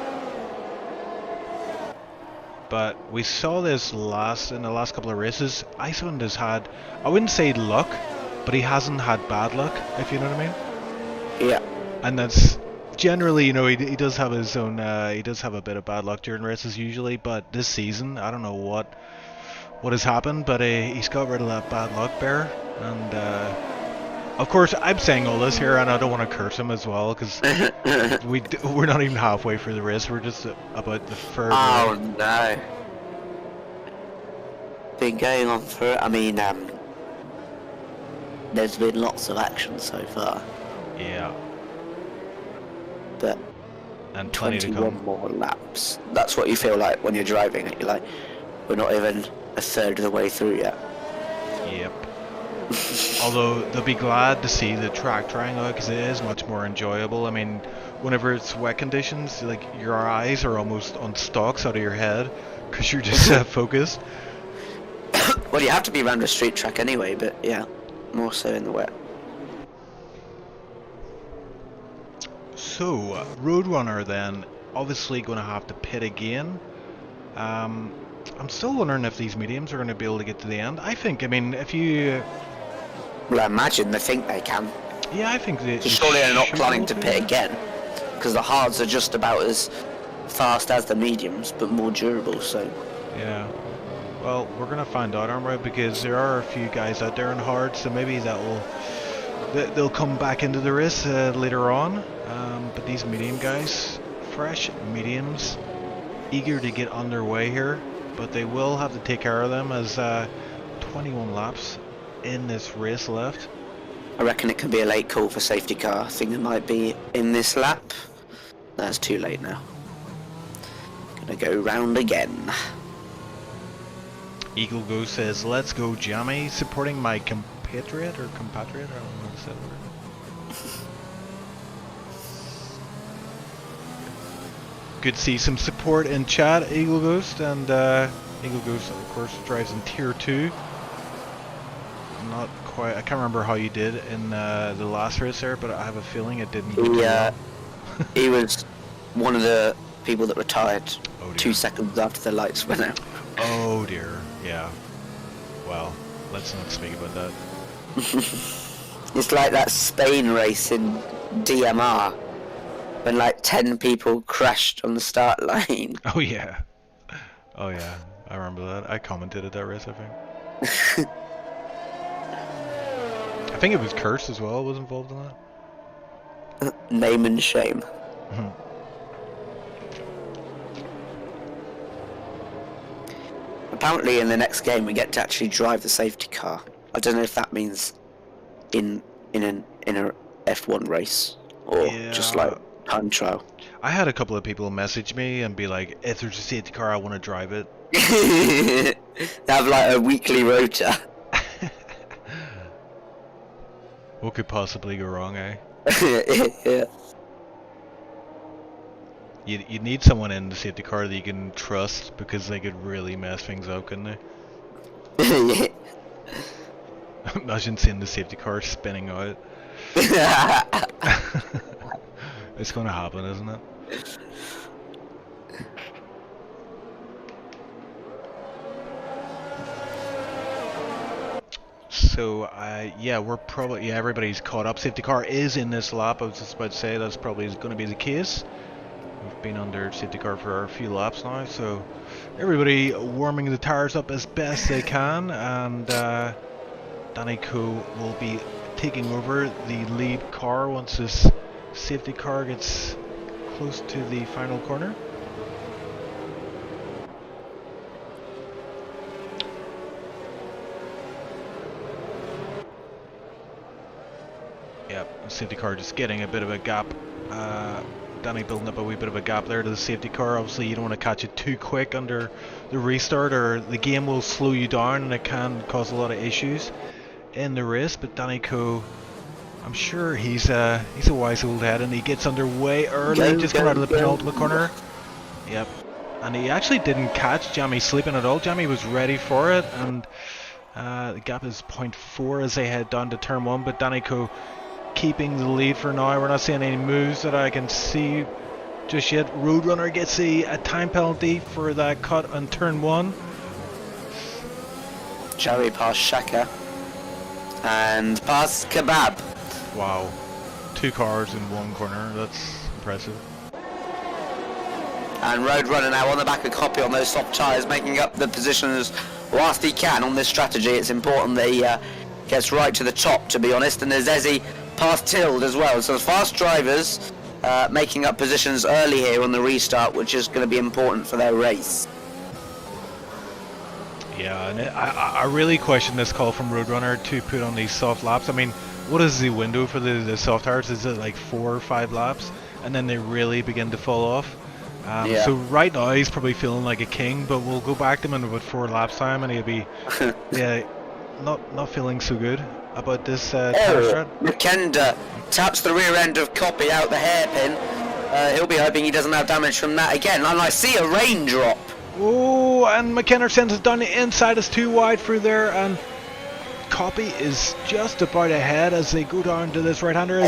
But we saw this in the last couple of races. Icewind has had, I wouldn't say luck, but he hasn't had bad luck, if you know what I mean. Yeah. And that's generally, you know, he does have his own, he does have a bit of bad luck during races usually, but this season, I don't know what has happened, but he's got rid of that bad luck bear, and of course I'm saying all this here, and I don't want to curse him as well, because we're not even halfway through the race, we're just about the third Oh round. no. Been going on for, I mean, there's been lots of action so far. Yeah. But And 21 more laps. That's what you feel like when you're driving it. You're like, we're not even a third of the way through yet. Yep. Although they'll be glad to see the track drying out, because it is much more enjoyable. I mean, whenever it's wet conditions, like your eyes are almost on stalks out of your head because you're just focused. Well, you have to be around a street track anyway, but yeah, more so in the wet. So, Roadrunner then, obviously going to have to pit again. I'm still wondering if these mediums are going to be able to get to the end. I think, I mean, if you... Well, I imagine they think they can. Yeah, I think they... Surely they're not planning to pit again, because the hards are just about as fast as the mediums, but more durable, so... Yeah. Well, we're going to find out, aren't we? Because there are a few guys out there in hard, so maybe that will... They'll come back into the race later on. But these medium guys, fresh mediums, eager to get underway here. But they will have to take care of them, as 21 laps in this race left. I reckon it could be a late call for safety car. I think it might be in this lap. That's too late now. Gonna go round again. Eagle Go says, "Let's go, Jammy," supporting my compatriot, I don't know how to say the word. Good to see some support in chat, Eagle Ghost, and Eagle Ghost of course drives in tier 2. Not quite, I can't remember how you did in the last race there, but I have a feeling it didn't go well. He was one of the people that retired 2 dear. seconds after the lights went out. Oh dear, yeah. Well, let's not speak about that. It's like that Spain race in DMR when like 10 people crashed on the start line. Oh yeah. Oh yeah, I remember that. I commented at that race, I think. I think it was Curse as well was involved in that. Name and shame. Apparently in the next game we get to actually drive the safety car. I don't know if that means in a F1 race or just like time trial. I had a couple of people message me and be like, if there's a safety car, I want to drive it. They have like a weekly rota. What could possibly go wrong, eh? Yeah. You need someone in the safety car that you can trust, because they could really mess things up, couldn't they? Yeah. Imagine seeing the safety car spinning out. It's gonna happen, isn't it? So, yeah, we're probably, yeah, everybody's caught up. Safety car is in this lap. I was just about to say that's probably going to be the case. We've been under safety car for a few laps now, so everybody warming the tires up as best they can, and Danny Coe will be taking over the lead car once this safety car gets close to the final corner. Yep, safety car just getting a bit of a gap. Danny building up a wee bit of a gap there to the safety car. Obviously you don't want to catch it too quick under the restart, or the game will slow you down and it can cause a lot of issues in the race. But Danny Coe, I'm sure he's a wise old head, and he gets underway early, just coming out of the penultimate corner. Yep, and he actually didn't catch Jamie sleeping at all. Jamie was ready for it, and the gap is 0.4 as they head down to turn 1, but Danny Coe keeping the lead for now. We're not seeing any moves that I can see just yet. Roadrunner gets a time penalty for that cut on turn 1. Joey past Shaka and past Kebab. Wow, 2 cars in 1 corner, that's impressive. And Roadrunner now on the back of Copy on those soft tyres, making up the position as whilst he can on this strategy. It's important that he gets right to the top, to be honest. And there's Ezzy past Tild as well. So fast drivers making up positions early here on the restart, which is going to be important for their race. Yeah, and I really question this call from Roadrunner to put on these soft laps. I mean, what is the window for the soft tires? Is it like 4 or 5 laps? And then they really begin to fall off. So right now he's probably feeling like a king, but we'll go back to him in about 4 laps time and he'll be not feeling so good about this tire strat. McKenda taps the rear end of Copy out the hairpin. He'll be hoping he doesn't have damage from that again. And I see a raindrop. Oh, and McKenna sends it down the inside. It's too wide through there, and Copy is just about ahead as they go down to this right-hander.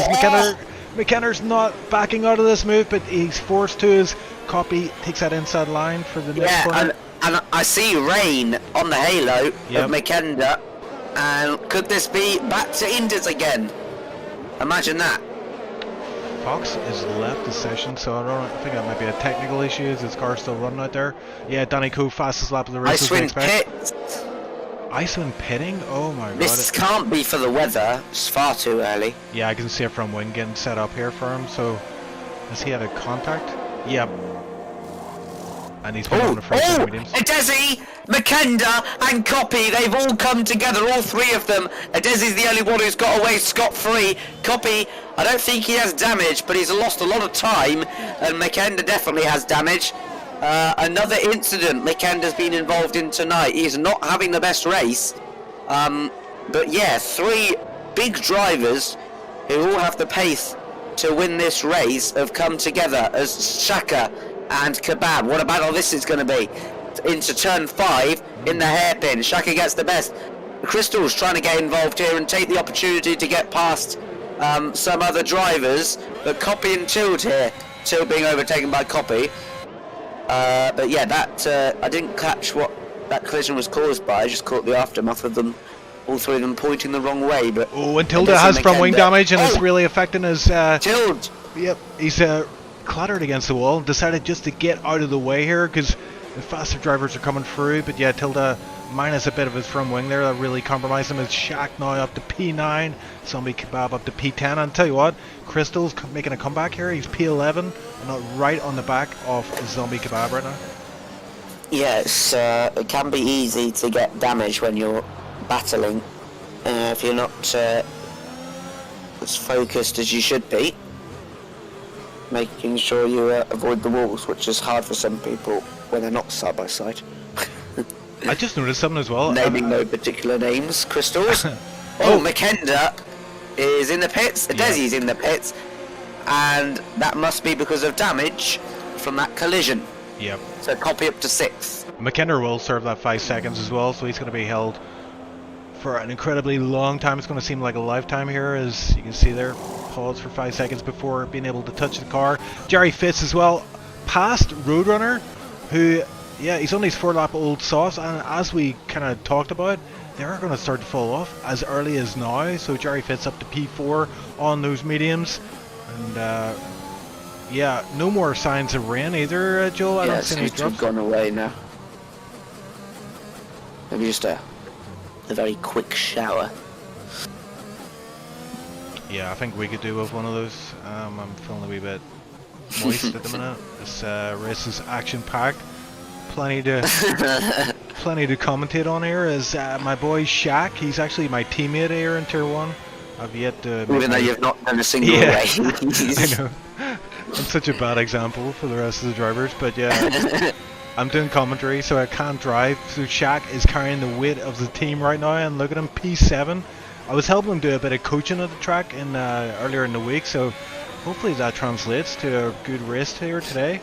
McKenna's not backing out of this move, but he's forced to as Copy takes that inside line for the next corner. And I see rain on the halo of McKenda. And could this be back to Indus again? Imagine that. Fox has left the session, so I think that might be a technical issue. Is his car still running out there? Yeah, Danny Coe, fastest lap of the race. Icewind pit. Icewind pitting? Oh my god. This can't be for the weather. It's far too early. Yeah, I can see a front wing getting set up here for him. So, has he had a contact? Yep. And he's been on the front of the mediums. Adesi, McKenda and Copy, they've all come together, all 3 of them. Adesi's the only one who's got away scot-free. Copy, I don't think he has damage, but he's lost a lot of time, and McKenda definitely has damage. Another incident McKenda's been involved in tonight. He's not having the best race. But yeah, 3 big drivers who all have the pace to win this race have come together as Shaka and Kebab. What a battle this is going to be. Into turn 5 in the hairpin. Shaka gets the best. Crystal's trying to get involved here and take the opportunity to get past some other drivers. But Copy and Tild here. Tild being overtaken by Copy. But yeah, that I didn't catch what that collision was caused by. I just caught the aftermath of them, all 3 of them pointing the wrong way. But and Tilda has front wing damage, and it's really affecting his. Tild. Yep, he's clattered against the wall. Decided just to get out of the way here because the faster drivers are coming through. But yeah, Tilda minus a bit of his front wing there. That really compromised him. It's Shaq now up to P9, Zombie Kebab up to P10. And I'll tell you what, Crystal's making a comeback here. He's P11 and right on the back of Zombie Kebab right now. Yes, it can be easy to get damage when you're battling if you're not as focused as you should be, making sure you avoid the walls, which is hard for some people when they're not side by side. I just noticed something as well. Naming no particular names, Crystals. McKenda is in the pits, Desi's in the pits, and that must be because of damage from that collision. Yep. So Copy up to 6th. McKenna will serve that 5 seconds as well, so he's going to be held for an incredibly long time. It's going to seem like a lifetime here, as you can see there. Pause for 5 seconds before being able to touch the car. Jerry Fitz as well, past Roadrunner, who, yeah, he's on these 4-lap-old softs, and as we kind of talked about, they are going to start to fall off as early as now. So Jerry Fitz up to P4 on those mediums, and yeah, no more signs of rain either, Joel. I don't see any drops. Gone away now. Maybe just a very quick shower. Yeah, I think we could do with one of those. I'm feeling a wee bit moist at the minute. This race is action-packed. Plenty to commentate on here. Is my boy Shaq. He's actually my teammate here in Tier 1. I've yet to make Even though you've not done a single race. I know. I'm such a bad example for the rest of the drivers, but yeah. I'm doing commentary, so I can't drive. So Shaq is carrying the weight of the team right now, and look at him, P7. I was helping him do a bit of coaching at the track earlier in the week, so hopefully that translates to a good race here today.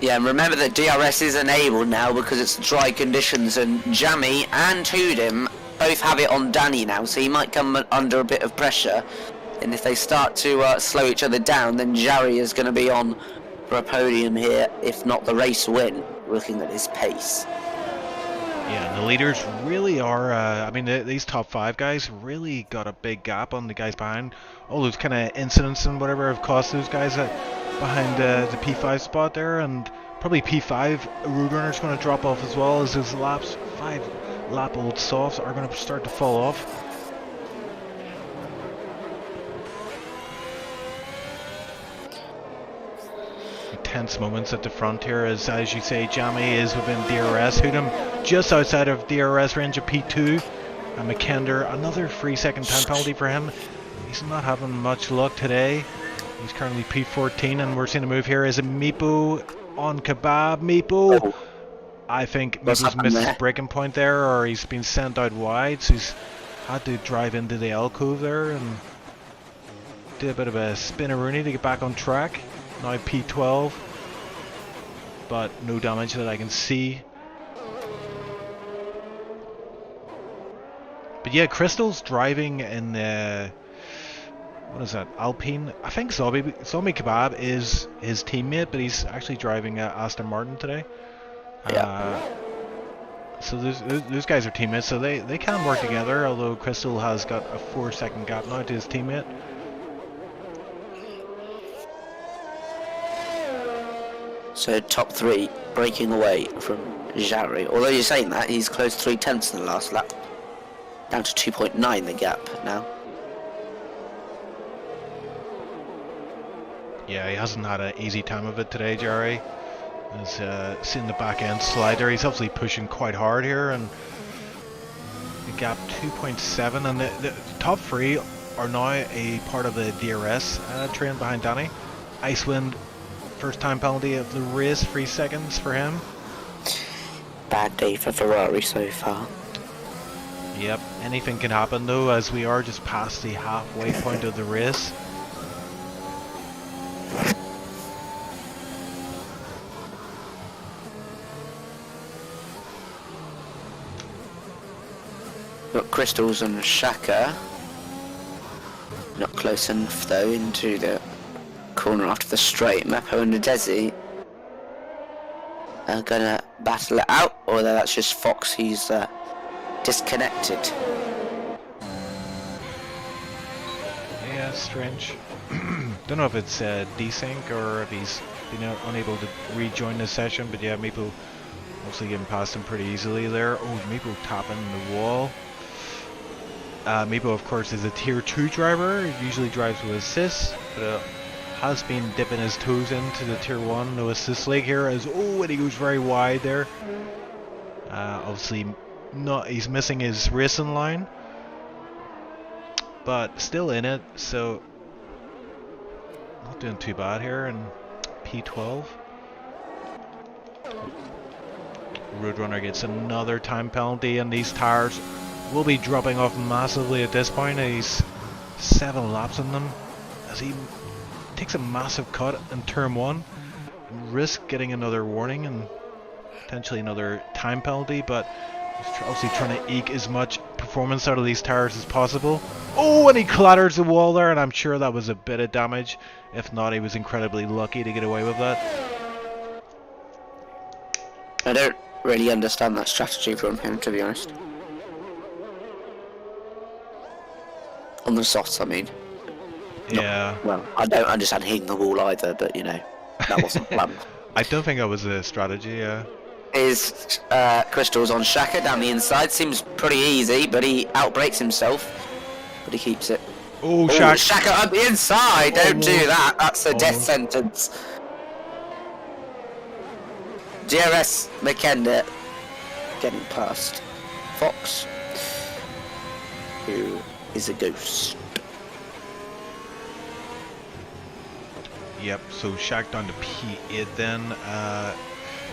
Yeah, and remember that DRS is enabled now because it's dry conditions, and Jammy and Hoodim both have it on Danny now, so he might come under a bit of pressure. And if they start to slow each other down, then Jarry is going to be on for a podium here, if not the race win, looking at his pace. Yeah, the leaders really are, I mean, these top 5 guys really got a big gap on the guys behind. All those kind of incidents and whatever have cost those guys behind the P5 spot there, and probably P5 Roadrunner's going to drop off as well, as his laps, 5 lap old softs are going to start to fall off. Tense moments at the front here, as you say, Jammy is within DRS. Hoodham just outside of DRS range of P2. And McKender, another 3-second time penalty for him. He's not having much luck today. He's currently P14, and we're seeing a move here. Is it Meepo on Kebab? Meepo! Oh. I think Meepo's missed his braking point there, or he's been sent out wide, so he's had to drive into the alcove there and do a bit of a spin-a-rooney to get back on track. Now P12, but no damage that I can see. But yeah, Crystal's driving in the, what is that, Alpine? I think Zombie Kebab is his teammate, but he's actually driving Aston Martin today. Yeah. So those guys are teammates, so they can work together, although Crystal has got a 4-second gap now to his teammate. So top 3 breaking away from Jarry. Although you're saying that, he's closed 3/10 in the last lap. Down to 2.9 the gap now. Yeah, he hasn't had an easy time of it today, Jarry. He's seeing the back end slider. He's obviously pushing quite hard here, and the gap 2.7, and the top 3 are now a part of the DRS train behind Danny. Icewind, first time penalty of the race, 3 seconds for him. Bad day for Ferrari so far. Yep, anything can happen though, as we are just past the halfway point of the race. Got Crystals and Shaka. Not close enough though into the corner after the straight. Meppo and Desi are gonna battle it out, or that's just Fox, he's disconnected. Yeah, strange. Don't know if it's desync or if he's been unable to rejoin the session, but yeah, Meepo obviously getting past him pretty easily there. Oh, Meepo tapping the wall. Meepo, of course, is a tier 2 driver. He usually drives with assists, but has been dipping his toes into the tier 1 no assist league here, as and he goes very wide there. Obviously he's missing his racing line, but still in it, so not doing too bad here. And P12 Roadrunner gets another time penalty, and these tires will be dropping off massively at this point. He's 7 laps on them as he takes a massive cut in turn 1 and risks getting another warning and potentially another time penalty, but he's obviously trying to eke as much performance out of these tires as possible. Oh, and he clatters the wall there, and I'm sure that was a bit of damage. If not, he was incredibly lucky to get away with that. I don't really understand that strategy from him, to be honest. On the softs, I mean. Yeah. Well, I don't understand hitting the wall either, but you know, that wasn't planned. I don't think that was a strategy, yeah. His Crystals on Shaka down the inside, seems pretty easy, but he outbreaks himself, but he keeps it. Oh, Oh, Shaq. Shaq on the inside. Don't do Almost. that. That's a death Almost. sentence. DRS McKenna getting past Fox, who is a ghost. Yep, so Shaq down to P8 then.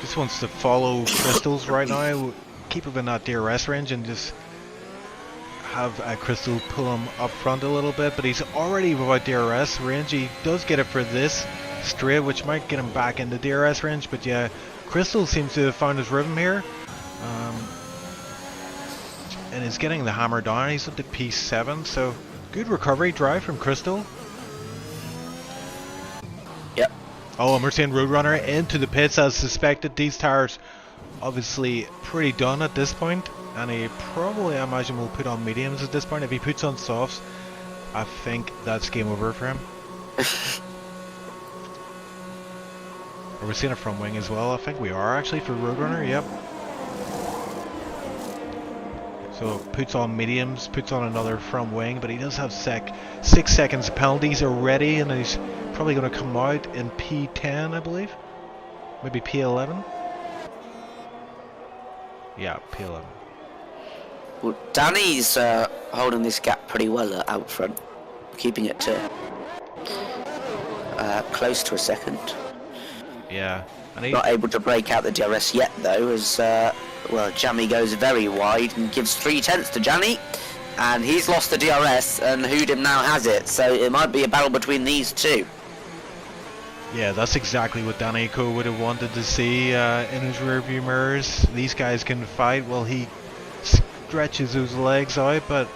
Just wants to follow Crystals right now. Keep him in that DRS range and just have Crystal pull him up front a little bit. But he's already without DRS range. He does get it for this straight, which might get him back into DRS range. But yeah, Crystal seems to have found his rhythm here. And is getting the hammer down. He's up to P7, so good recovery drive from Crystal. Yep. Oh, and we're seeing Roadrunner into the pits as suspected. These tires obviously pretty done at this point, and he probably, I imagine, will put on mediums at this point. If he puts on softs, I think that's game over for him. Are we seeing a front wing as well? I think we are actually for Roadrunner, yep. So puts on mediums, puts on another front wing, but he does have 6 seconds penalties already, and he's probably going to come out in P10, I believe. Maybe P11. Yeah, P11. Well, Danny's holding this gap pretty well out front, keeping it to close to a second. Yeah. And Not able to break out the DRS yet, though, as well, Jammy goes very wide and gives 3/10 to Jammy, and he's lost the DRS, and Hoodim now has it, so it might be a battle between these two. Yeah, that's exactly what Danny Co would have wanted to see in his rearview mirrors. These guys can fight while he stretches those legs out, but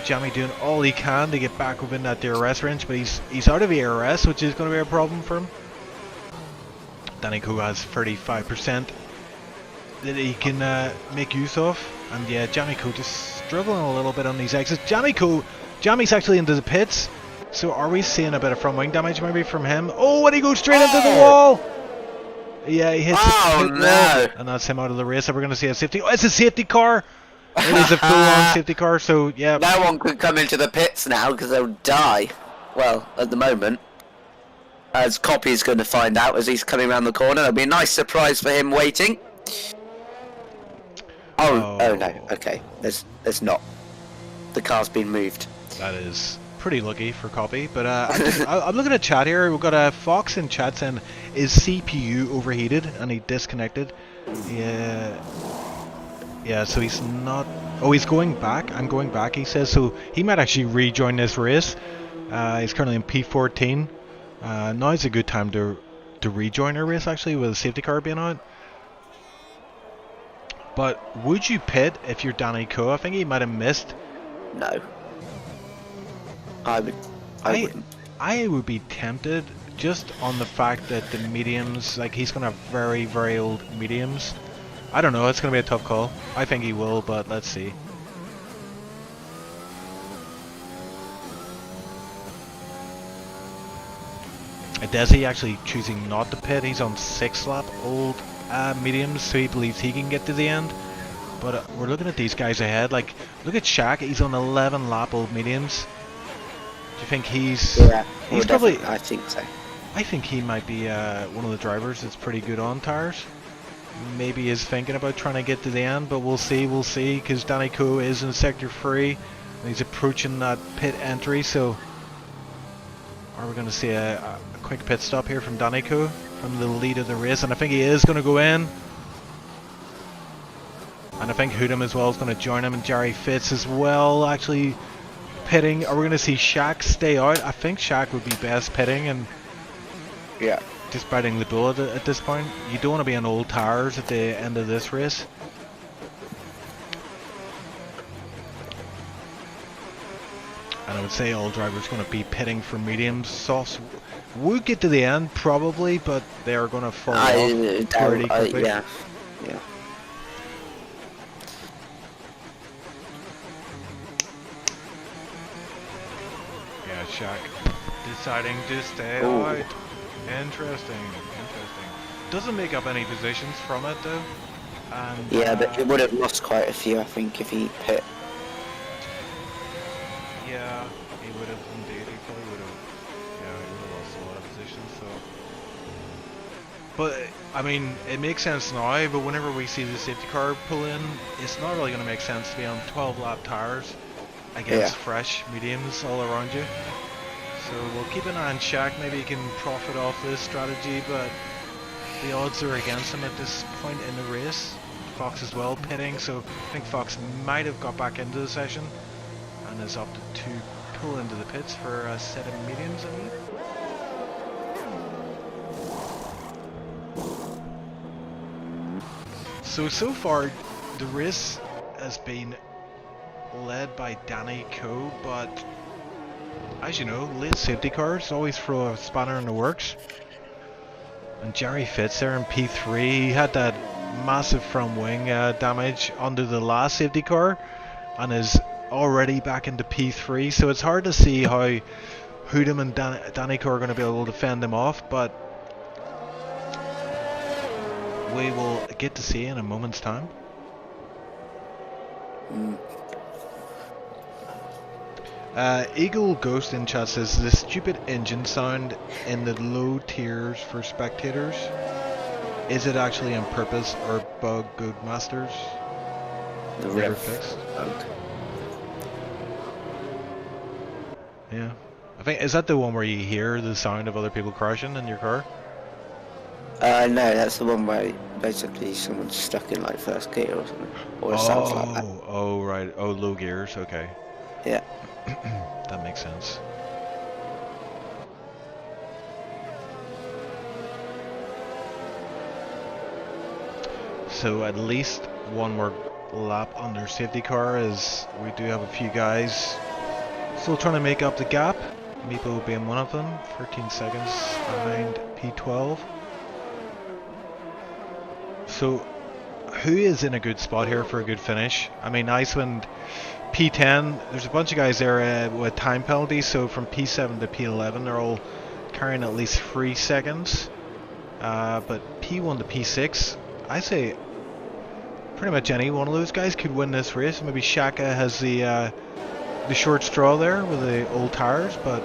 Jammy doing all he can to get back within that DRS range, but he's out of ARS, which is going to be a problem for him. Danny Co has 35% that he can make use of, and yeah, Jammy Co just struggling a little bit on these exits. Jammy's actually into the pits, so are we seeing a bit of front wing damage maybe from him? Oh, and he goes straight into the wall! Yeah, he hits the wall, and that's him out of the race. So we're going to see a safety. Oh, it's a safety car! It is a full-on safety car, so yeah. No one could come into the pits now because they'll die. Well, at the moment. As Copy's going to find out as he's coming around the corner. It'll be a nice surprise for him waiting. Oh no, okay. There's not. The car's been moved. That is pretty lucky for Copy, but I'm looking at chat here. We've got a Fox in chat saying, is CPU overheated? And he disconnected. Yeah, so he's not... Oh, he's going back. I'm going back, he says. So he might actually rejoin this race. He's currently in P14. Now is a good time to rejoin our race, actually, with a safety car being out. But would you pit if you're Danny Co? I think he might have missed. No. I wouldn't. I would be tempted, just on the fact that the mediums, like, he's going to have very, very old mediums. I don't know, it's going to be a tough call. I think he will, but let's see. Desi actually choosing not to pit. He's on 6-lap old mediums, so he believes he can get to the end. But we're looking at these guys ahead. Like, look at Shaq. He's on 11-lap old mediums. Do you think he's... Yeah, he's probably... I think so. I think he might be one of the drivers that's pretty good on tires. Maybe is thinking about trying to get to the end, but we'll see, because Danny Co is in sector 3, and he's approaching that pit entry, so... Are we going to see a quick pit stop here from Danny Co from the lead of the race? And I think he is going to go in. And I think Hoodim as well is going to join him, and Jerry Fitz as well actually pitting. Are we going to see Shaq stay out? I think Shaq would be best pitting and yeah, just biting the bullet at this point. You don't want to be on old tires at the end of this race. And I would say all drivers are going to be pitting for mediums. Softs would get to the end probably, but they are going to fall off pretty quickly. Yeah. Yeah, Shaq deciding to stay out. Interesting. Doesn't make up any positions from it though. And, yeah, but he would have lost quite a few, I think, if he pit. He would have indeed. He probably would have. Yeah, he would have lost a lot of positions. So, but I mean, it makes sense now. But whenever we see the safety car pull in, it's not really going to make sense to be on 12-lap tires against fresh mediums all around you. So we'll keep an eye on Shaq. Maybe he can profit off this strategy, but the odds are against him at this point in the race. Fox as well pitting, so I think Fox might have got back into the session and has opted to pull into the pits for a set of mediums, I believe. So far the race has been led by Danny Coe, but as you know, late safety cars always throw a spanner in the works. And Jerry Fitz there in P3, he had that massive front wing damage under the last safety car and is already back into P3, so it's hard to see how Hoodham and Danny Coe are going to be able to fend him off, but we will get to see in a moment's time. Eagle Ghost in chat says the stupid engine sound in the low tiers for spectators, is it actually on purpose or bug good masters? The Never rev fixed. bug. Yeah, I think, is that the one where you hear the sound of other people crashing in your car? No, that's the one where basically someone's stuck in like first gear or something, or it sounds like that. Oh right, oh low gears, okay. Yeah. That makes sense. So at least one more lap on their safety car, as we do have a few guys still trying to make up the gap. Meepo being one of them, 13 seconds behind P12. So who is in a good spot here for a good finish? I mean, Iceland P10, there's a bunch of guys there with time penalties, so from P7 to P11 they're all carrying at least 3 seconds. But P1 to P6, I say pretty much any one of those guys could win this race. Maybe Shaka has the short straw there with the old tires, but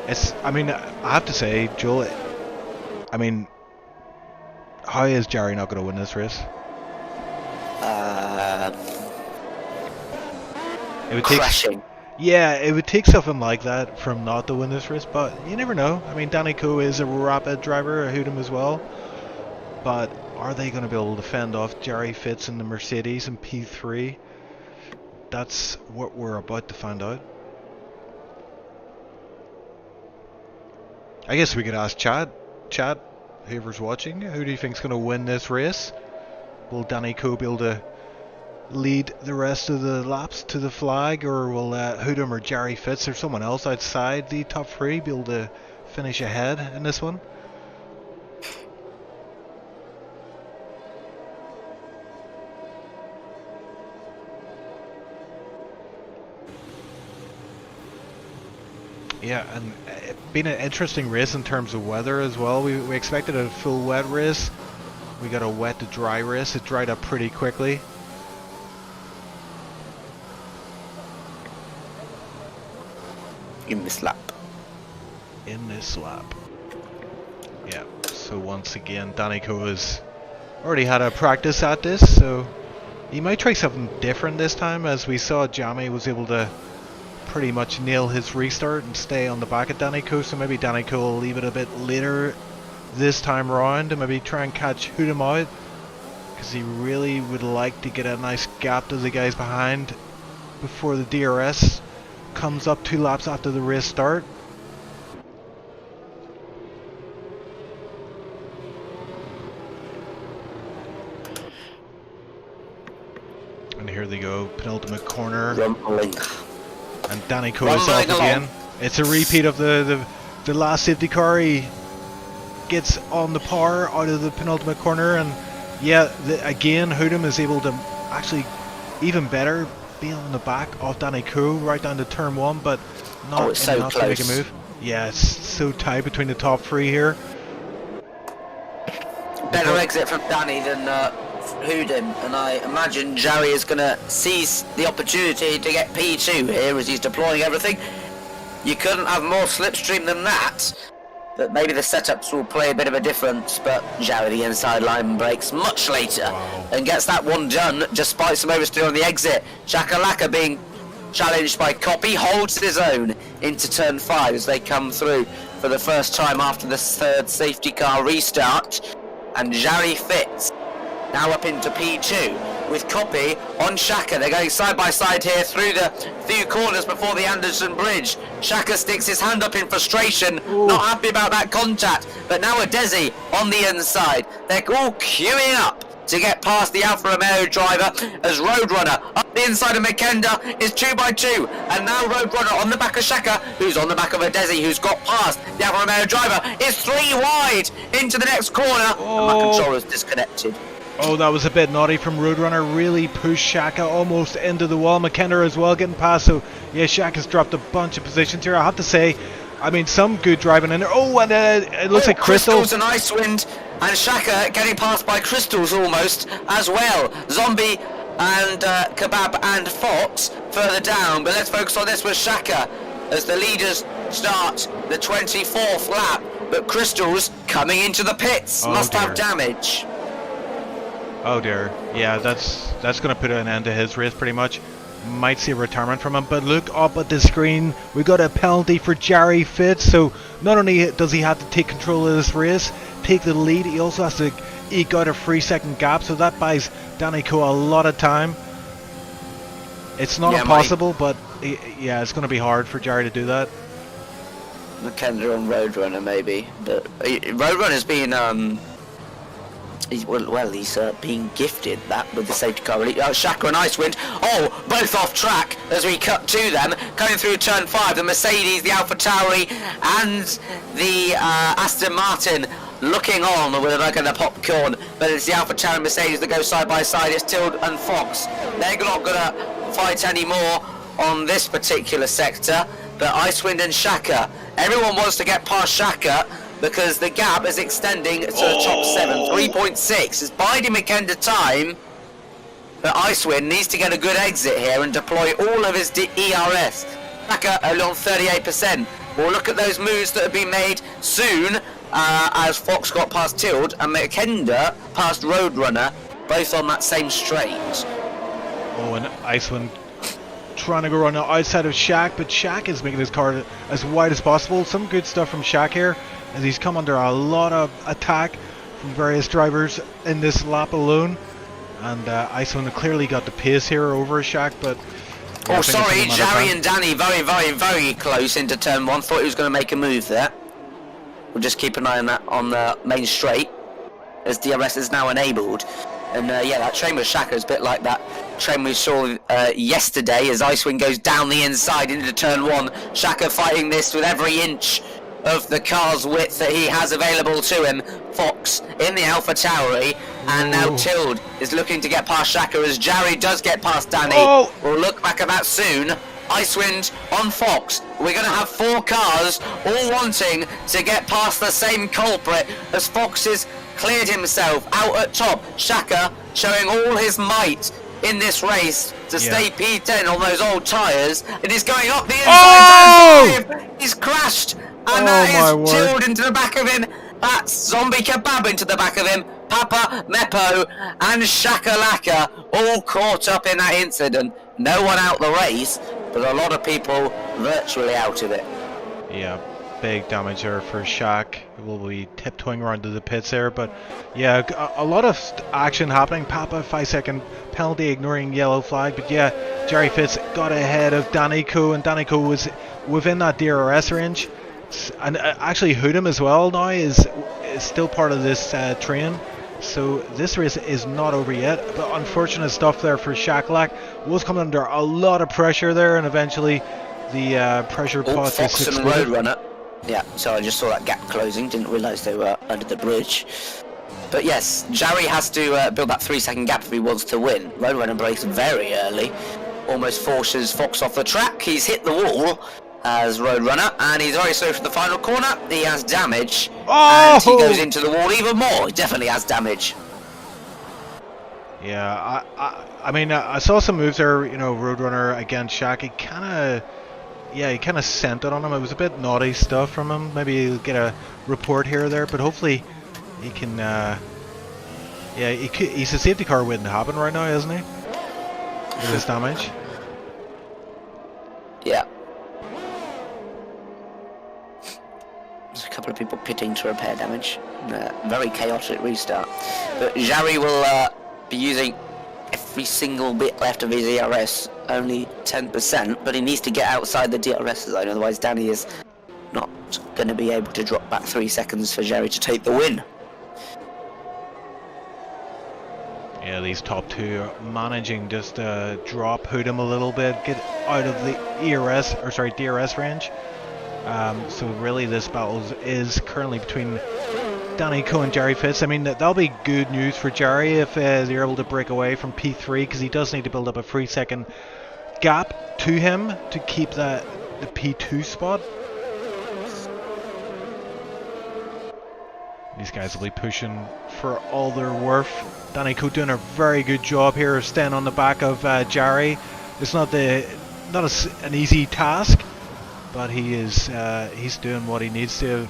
it's, I mean, I have to say, Joel, I mean, how is Jerry not going to win this race? It would take, Crashing. yeah, it would take something like that from not to win this race, but you never know. I mean, Danny Coe is a rapid driver, Hoodham as well, but are they going to be able to fend off Jerry Fitz in the Mercedes in P3? That's what we're about to find out. I guess we could ask Chad, whoever's watching, who do you think's going to win this race? Will Danny Coe be able to lead the rest of the laps to the flag, or will Hoodham or Jerry Fitz or someone else outside the top 3 be able to finish ahead in this one? Yeah, and it's been an interesting race in terms of weather as well. We expected a full wet race. We got a wet to dry race. It dried up pretty quickly. In this lap. Yeah, so once again Danny Coe has already had a practice at this, so he might try something different this time, as we saw Jamie was able to pretty much nail his restart and stay on the back of Danny Coe, so maybe Danny Coe will leave it a bit later this time round and maybe try and catch Hoodham out, because he really would like to get a nice gap to the guys behind before the DRS comes up 2 laps after the race start. And here they go, penultimate corner. Rumbling. And Danny Coe is off again. It's a repeat of the last safety car. He gets on the power out of the penultimate corner, and yeah, again Hoodham is able to actually even better be on the back of Danny Coe right down to turn 1, but not enough to make a move. Yeah, it's so tight between the top 3 here. Better exit from Danny than hooed him, and I imagine Jerry is going to seize the opportunity to get P2 here as he's deploying everything. You couldn't have more slipstream than that, but maybe the setups will play a bit of a difference. But Jerry, the inside line, breaks much later and gets that one done despite some oversteer on the exit. Shakalaka being challenged by Copy, holds his own into turn 5 as they come through for the first time after the third safety car restart. And Jerry Fitz now up into P2 with Copy on Shaka. They're going side by side here through the few corners before the Anderson Bridge. Shaka sticks his hand up in frustration, not happy about that contact. But now a Desi on the inside. They're all queuing up to get past the Alfa Romeo driver as Roadrunner up the inside of McKenda is 2 by 2, and now Roadrunner on the back of Shaka, who's on the back of a Desi, who's got past the Alfa Romeo driver, is 3 wide into the next corner, and my controller's disconnected. Oh, that was a bit naughty from Roadrunner. Really pushed Shaka almost into the wall. McKenna as well getting past. So yeah, Shaka's dropped a bunch of positions here. I have to say, I mean, some good driving in there. Oh, and it looks like Crystals and Icewind, and Shaka getting passed by Crystals almost as well. Zombie and Kebab and Fox further down. But let's focus on this with Shaka as the leaders start the 24th lap. But Crystals coming into the pits must have damage. Oh dear, yeah, that's going to put an end to his race pretty much. Might see a retirement from him, but look up at the screen, we got a penalty for Jerry Fitz. So not only does he have to take control of this race, take the lead, he also has to eke out a 3-second gap, so that buys Danny Coe a lot of time. It's not impossible, but yeah, it's going to be hard for Jerry to do that. McKenna on Roadrunner maybe, but Roadrunner's been he's being gifted that with the safety car. Shaka and Icewind, both off track as we cut to them, going through turn 5. The Mercedes, the Alpha Tauri, and the Aston Martin looking on with a look at the popcorn. But it's the Alpha Tauri and Mercedes that go side by side. It's Tild and Fox. They're not gonna fight anymore on this particular sector. But Icewind and Shaka, everyone wants to get past Shaka, because the gap is extending to the top 7. 3.6 is biding McKenda time, but Icewind needs to get a good exit here and deploy all of his ERS. Shaka only on 38%. We'll look at those moves that have been made soon, as Fox got past Tild and McKenda past Roadrunner, both on that same straight. Oh, and Icewind trying to go around the outside of Shaq, but Shaq is making his car as wide as possible. Some good stuff from Shaq here, as he's come under a lot of attack from various drivers in this lap alone. And Icewind clearly got the pace here over Shaq, but... Oh, sorry, Jerry and Danny very, very, very close into turn 1. Thought he was going to make a move there. We'll just keep an eye on that on the main straight, as DRS is now enabled. And yeah, that train with Shaka is a bit like that train we saw yesterday, as Icewind goes down the inside into turn 1. Shaka fighting this with every inch of the car's width that he has available to him. Fox in the Alpha Tauri, and now Tild is looking to get past Shaka as Jerry does get past Danny. We'll look back at that soon. Icewind on Fox. We're going to have 4 cars all wanting to get past the same culprit, as Fox has cleared himself out at top. Shaka showing all his might in this race to stay P10 on those old tyres. It is going up the inside turn 5. He's crashed. And that is Tild into the back of him. That's Zombie Kebab into the back of him. Papa, Meppo, and Shakalaka all caught up in that incident. No one out the race, but a lot of people virtually out of it. Yeah, big damage there for Shaq. Will be tiptoeing around to the pits there, but yeah, a lot of action happening. Papa 5-second penalty, ignoring yellow flag, but yeah, Jerry Fitz got ahead of Danny Coe, and Danny Coe was within that DRS range. And actually Hoodham as well now is still part of this train, so this race is not over yet. But unfortunate stuff there for Shakalak. Was coming under a lot of pressure there, and eventually the pressure pot Fox and Roadrunner. Yeah, so I just saw that gap closing, didn't realise they were under the bridge. But yes, Jerry has to build that 3-second gap if he wants to win. Roadrunner breaks very early, almost forces Fox off the track. He's hit the wall as Roadrunner, and he's very slow for the final corner. He has damage, and he goes into the wall even more. He definitely has damage. Yeah, I mean, I saw some moves there, you know, Roadrunner against Shaq. He kind of sent it on him. It was a bit naughty stuff from him. Maybe he'll get a report here or there, but hopefully he can, yeah, he's a safety car waiting to happen right now, isn't he? With his damage. Yeah. There's a couple of people pitting to repair damage. Very chaotic restart. But Jarry will be using every single bit left of his ERS, only 10%, but he needs to get outside the DRS zone, otherwise Danny is not going to be able to drop back 3 seconds for Jarry to take the win. Yeah, these top two are managing just to drop Hood'em a little bit, get out of the DRS range. So really this battle is currently between Danny Coe and Jarry Fitz. I mean, that'll be good news for Jarry if they're able to break away from P3, because he does need to build up a 3-second gap to him to keep the P2 spot. These guys will be pushing for all they're worth. Danny Coe doing a very good job here of staying on the back of Jarry. It's not an easy task, but he's doing what he needs to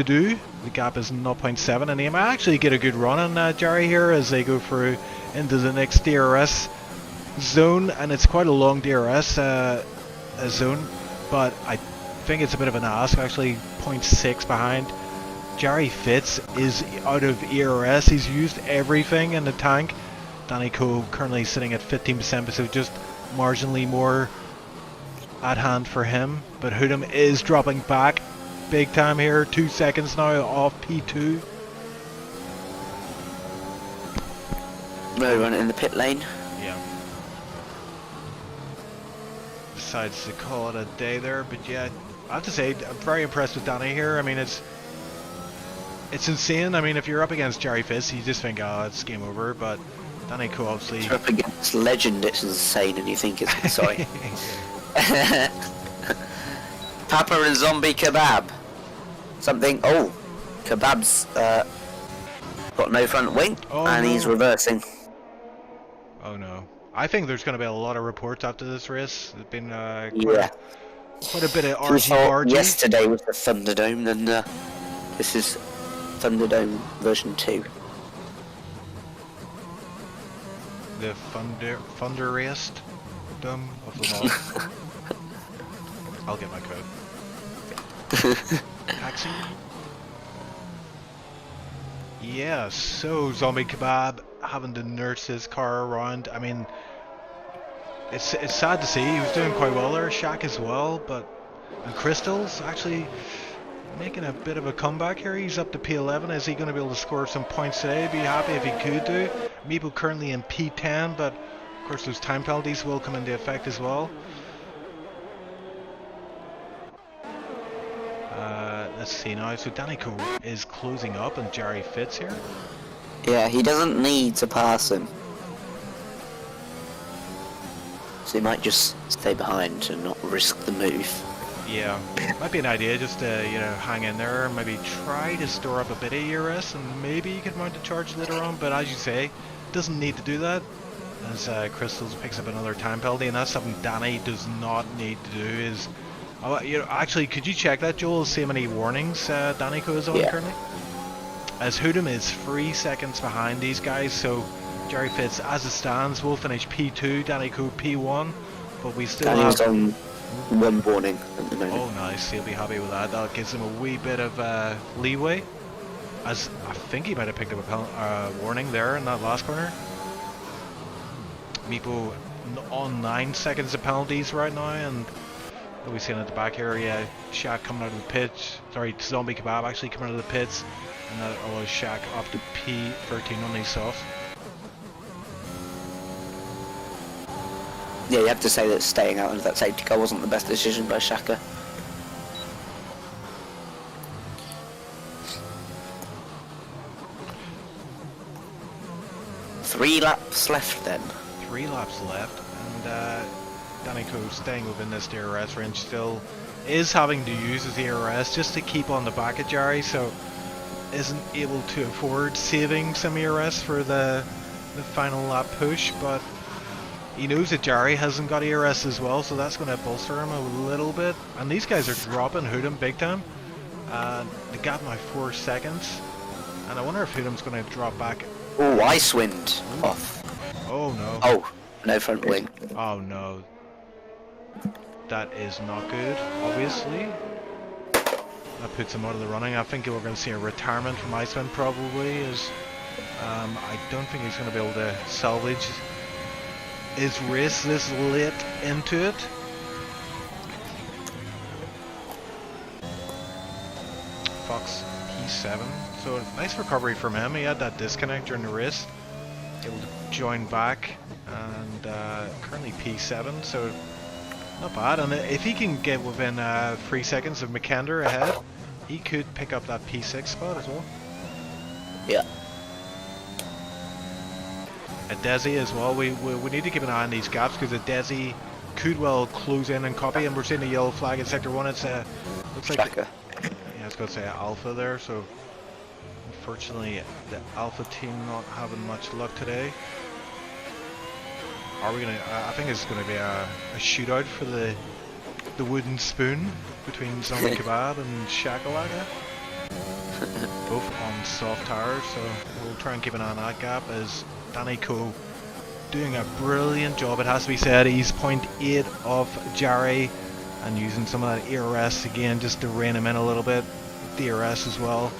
do. The gap is 0.7, and he might actually get a good run on Jarry here as they go through into the next DRS zone, and it's quite a long DRS zone, but I think it's a bit of an ask, actually 0.6 behind. Jarry Fitz is out of ERS. He's used everything in the tank. Danny Coe currently sitting at 15%, so just marginally more at hand for him. But Hood'em is dropping back big time here. 2 seconds now off P2. Roadrunner in the pit lane. Yeah. Decides to call it a day there, but yeah, I have to say I'm very impressed with Danny here. I mean, it's insane. I mean, if you're up against Jarry Fitz, you just think, oh, it's game over. But Danny Coe obviously. If you're up against Legend, it's insane, and you think it's sorry. Papa and Zombie Kebab. Something. Oh, Kebab's got no front wing, and no. he's reversing. Oh no! I think there's going to be a lot of reports after this race. There's been quite a bit of RG. Yesterday was the Thunderdome, then this is Thunderdome version 2. The Thunderest Dome of the North. I'll get my code. Taxi. Yeah, so Zombie Kebab having to nurse his car around. I mean, it's sad to see. He was doing quite well there. Shaq as well, and Crystal's actually making a bit of a comeback here. He's up to P11. Is he going to be able to score some points today? Be happy if he could do. Meepo currently in P10, but of course those time penalties will come into effect as well. Let's see now. So Danny Coe is closing up and Jarry Fitz here. Yeah, he doesn't need to pass him. So he might just stay behind and not risk the move. Yeah, might be an idea just to, hang in there, maybe try to store up a bit of ERS, and maybe you could mount a charge later on, but as you say, doesn't need to do that, as Crystals picks up another time penalty, and that's something Danny does not need to do. Actually, could you check that, Joel, see how many warnings Danny Coe is on currently? As Hood'em is 3 seconds behind these guys, so Jarry Fitz, as it stands, will finish P2, Danny Coe P1, but we still Danny's on 1 warning at the moment. Oh nice, he'll be happy with that. That gives him a wee bit of leeway, as I think he might have picked up a warning there in that last corner. Meepo on 9 seconds of penalties right now, and what are we seeing at the back here? Yeah, Shaq coming out of the pits. Sorry, Zombie Kebab actually coming out of the pits, and that allows Shaq up to P13 on these softs. Yeah, you have to say that staying out of that safety car wasn't the best decision by Shaka. Three laps left then. 3 laps left, and Danny Coe staying within this DRS range still is having to use his DRS just to keep on the back of Jarry, so isn't able to afford saving some ERS for the the final lap push, but he knows that Jerry hasn't got ERS as well, so that's going to bolster him a little bit. And these guys are dropping Hoodham big time. They got my 4 seconds, and I wonder if Hoodham's going to drop back. Oh, Icewind off. Oh no. Oh, no front wing. Oh no. That is not good, obviously. That puts him out of the running. I think we're going to see a retirement from Icewind probably, as I don't think he's going to be able to salvage his race this late into it. Fox P7. So nice recovery from him. He had that disconnect during the race. Able to join back, and currently P7. So not bad. And if he can get within 3 seconds of McKender ahead, he could pick up that P6 spot as well. Yeah. At Desi as well, we need to keep an eye on these gaps, because a Desi could well close in and copy, and we're seeing a yellow flag in sector 1. It's looks like Tracker. I was going to say Alpha there, so unfortunately the Alpha team not having much luck today. Are we gonna? I think it's going to be a shootout for the wooden spoon between Zombie Kebab and Shakalaka. Both on soft tires, so we'll try and keep an eye on that gap, as Danny Coe doing a brilliant job, it has to be said. He's 0.8 off Jarry, and using some of that ERS again just to rein him in a little bit. DRS as well.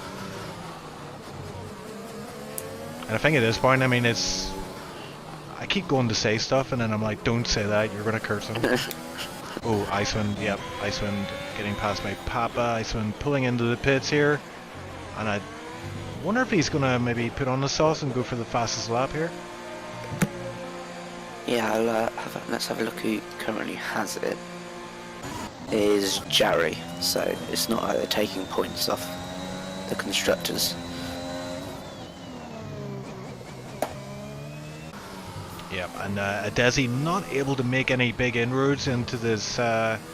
And I think at this point, I mean, it's... I keep going to say stuff, and then I'm like, don't say that, you're going to curse him. Oh, Icewind, yep, Icewind getting past by Papa. Icewind pulling into the pits here. And I wonder if he's going to maybe put on the sauce and go for the fastest lap here. Yeah, let's have a look who currently has it. Is Jarry, so it's not like they're taking points off the constructors. Yep, and Adesi not able to make any big inroads into this gap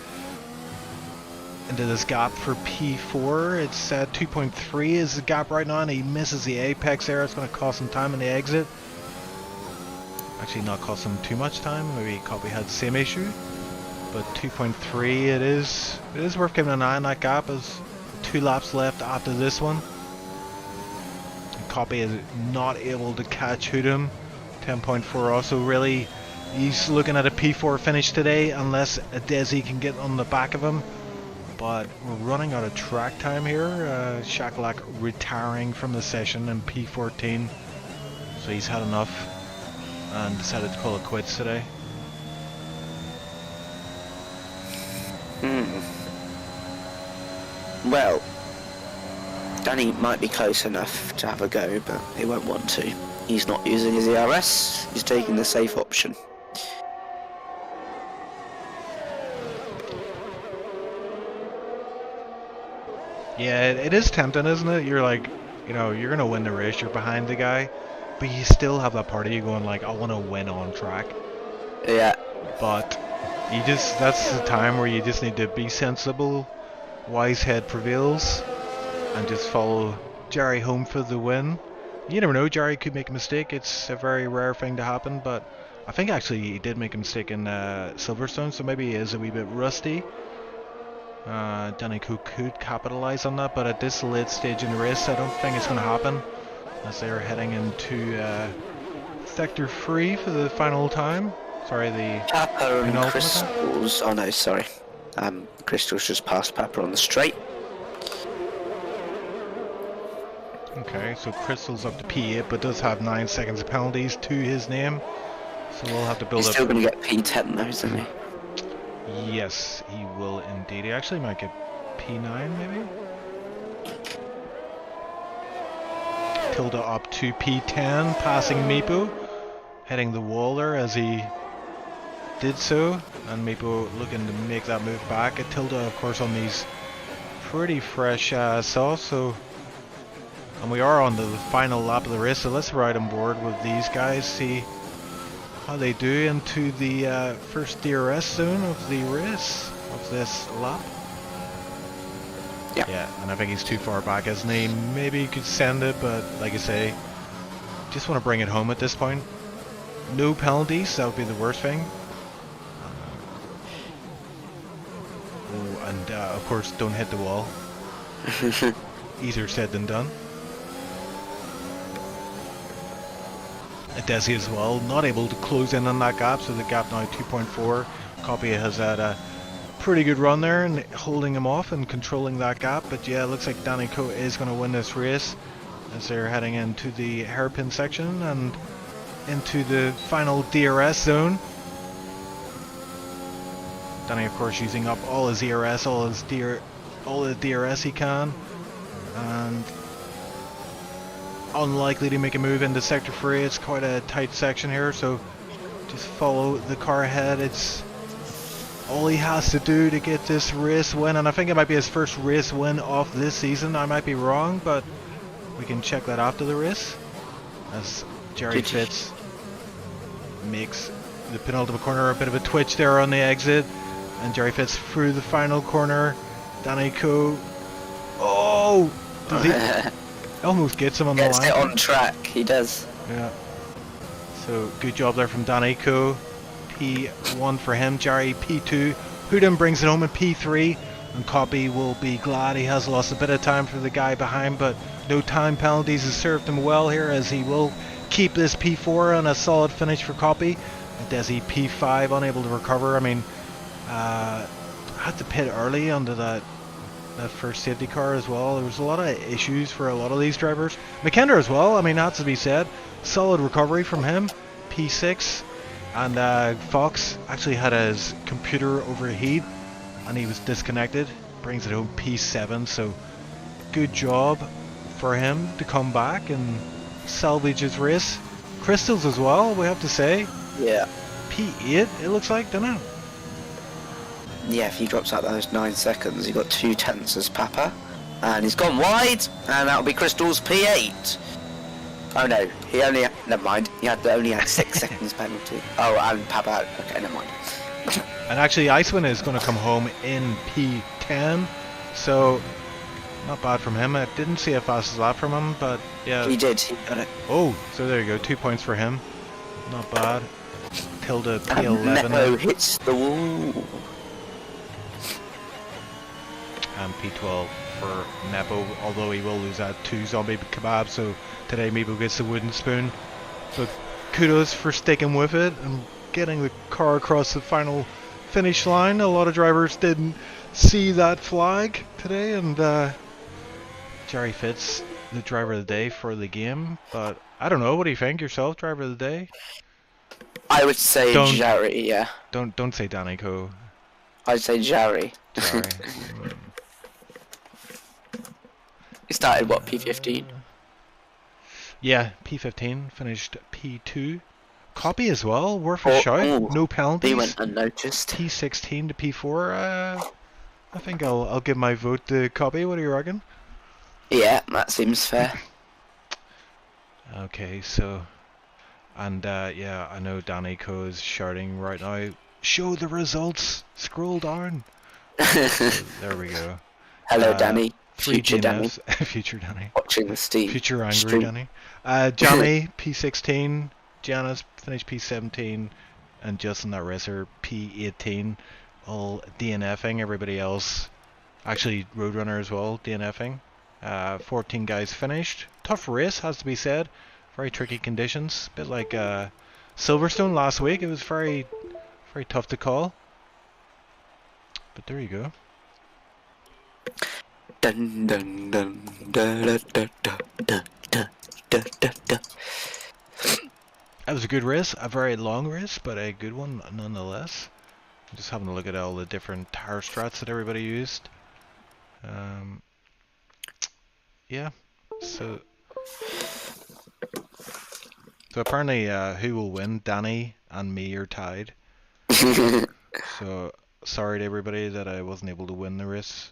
for P4. It's 2.3 is the gap right now, and he misses the apex there. It's going to cost him time in the exit. Actually, not cost him too much time. Maybe Copy had the same issue. But 2.3 it is. It is worth keeping an eye on that gap, as 2 laps left after this one. And Copy is not able to catch Hoodham. 10.4 also really, he's looking at a P4 finish today unless Adesi can get on the back of him. But we're running out of track time here. Shakalak retiring from the session in P14. So he's had enough and decided to call it quits today. Well, Danny might be close enough to have a go, but he won't want to. He's not using his ERS, he's taking the safe option. Yeah, it is tempting, isn't it? You're like, you know, you're going to win the race, you're behind the guy, but you still have that part of you going like, I want to win on track. Yeah. But you just, that's the time where you just need to be sensible, wise head prevails, and just follow Jerry home for the win. You never know, Jerry could make a mistake. It's a very rare thing to happen, but I think actually he did make a mistake in Silverstone, so maybe he is a wee bit rusty. Danny Cook could capitalize on that, but at this late stage in the race, I don't think it's going to happen, as they're heading into Sector 3 for the final time. Sorry, the Papa and penultimate Crystals. Oh no, sorry. Crystals just passed Papa on the straight. Okay, so Crystal's up to P8, but does have 9 seconds of penalties to his name, so we'll have to build He's up. still going to get P10 though, isn't he? Yes, he will indeed. He actually might get P9 maybe? Tilda up to P10, passing Meepo, heading the wall there as he did so, and Meepo looking to make that move back. At Tilda, of course, on these pretty fresh softs, so... And we are on the final lap of the race, so let's ride on board with these guys, see how they do into the first DRS zone of the race, of this lap. Yeah. Yeah, and I think he's too far back, isn't he? Maybe he could send it, but like I say, Just want to bring it home at this point. No penalties, that would be the worst thing. Oh, and of course, don't hit the wall. Easier said than done. Desi as well, not able to close in on that gap, so the gap now 2.4. Copy has had a pretty good run there and holding him off and controlling that gap, but yeah, it looks like Danny Coe is going to win this race as they're heading into the hairpin section and into the final DRS zone. Danny, of course, using up all his ERS, all the DRS he can, and unlikely to make a move into sector 3. It's quite a tight section here, so just follow the car ahead. It's all he has to do to get this race win, and I think it might be his first race win of this season. I might be wrong, but we can check that after the race as Jerry Fitz makes the penultimate corner. A bit of a twitch there on the exit, and Jerry Fitz through the final corner. Danny Coe, oh, does he almost gets him on the line. Gets it on track, he does. Yeah. So good job there from Danny Coe. P1 for him. Jerry P2. Hooden brings it home in P3, and Copy will be glad he has lost a bit of time for the guy behind, but no time penalties has served him well here, as he will keep this P4 on a solid finish for Copy. And Desi P5 unable to recover. I mean, had to pit early onto that first safety car as well. There was a lot of issues for a lot of these drivers. McKenna as well, I mean, that's to be said. Solid recovery from him. P6. And Fox actually had his computer overheat and he was disconnected. Brings it home P7, so good job for him to come back and salvage his race. Crystals as well, we have to say. Yeah. P8 it looks like, don't it? Yeah, if he drops out those 9 seconds, he got 2/10 as Papa. And he's gone wide, and that'll be Crystal's P8. Oh no, he only, never mind, only had 6 seconds penalty. Oh, and Papa, okay, never mind. And actually Icewind is going to come home in P10, so not bad from him. I didn't see a fastest lap from him, but yeah. He did, he got it. Oh, so there you go, 2 points for him. Not bad. Tilda P11. Nepo hits the wall. And P12 for Nepo, although he will lose that 2 zombie kebab, so today Meepo gets the wooden spoon. But kudos for sticking with it and getting the car across the final finish line. A lot of drivers didn't see that flag today, and Jerry Fitz, the driver of the day for the game. But I don't know, what do you think yourself, driver of the day? I would say Jerry, yeah. Don't say Danny Coe. I'd say Jerry. Sorry. He started what, P15? Yeah, P15, finished P2. Copy as well, worth a shout. No penalties. He went unnoticed. P16 to P4. I think I'll give my vote to Copy. What do you reckon? Yeah, that seems fair. Okay, so, and yeah, I know Danny Coe is shouting right now, show the results, scroll down. There we go. Hello, Danny. 3 Future Danny. Future Danny. Watching the Steam. Future angry stream. Danny. Johnny, P16. Janice finished P17. And Justin, that racer, P18. All DNFing. Everybody else, actually Roadrunner as well, DNFing. 14 guys finished. Tough race, has to be said. Very tricky conditions. Bit like Silverstone last week. It was very, very tough to call. But there you go. Dun, dun, dun, da, da, da, da, da, da, da, da. That was a good race, a very long race, but a good one nonetheless. I'm just having a look at all the different tire strats that everybody used. Yeah, so apparently who will win? Danny and me are tied. So sorry to everybody that I wasn't able to win the race.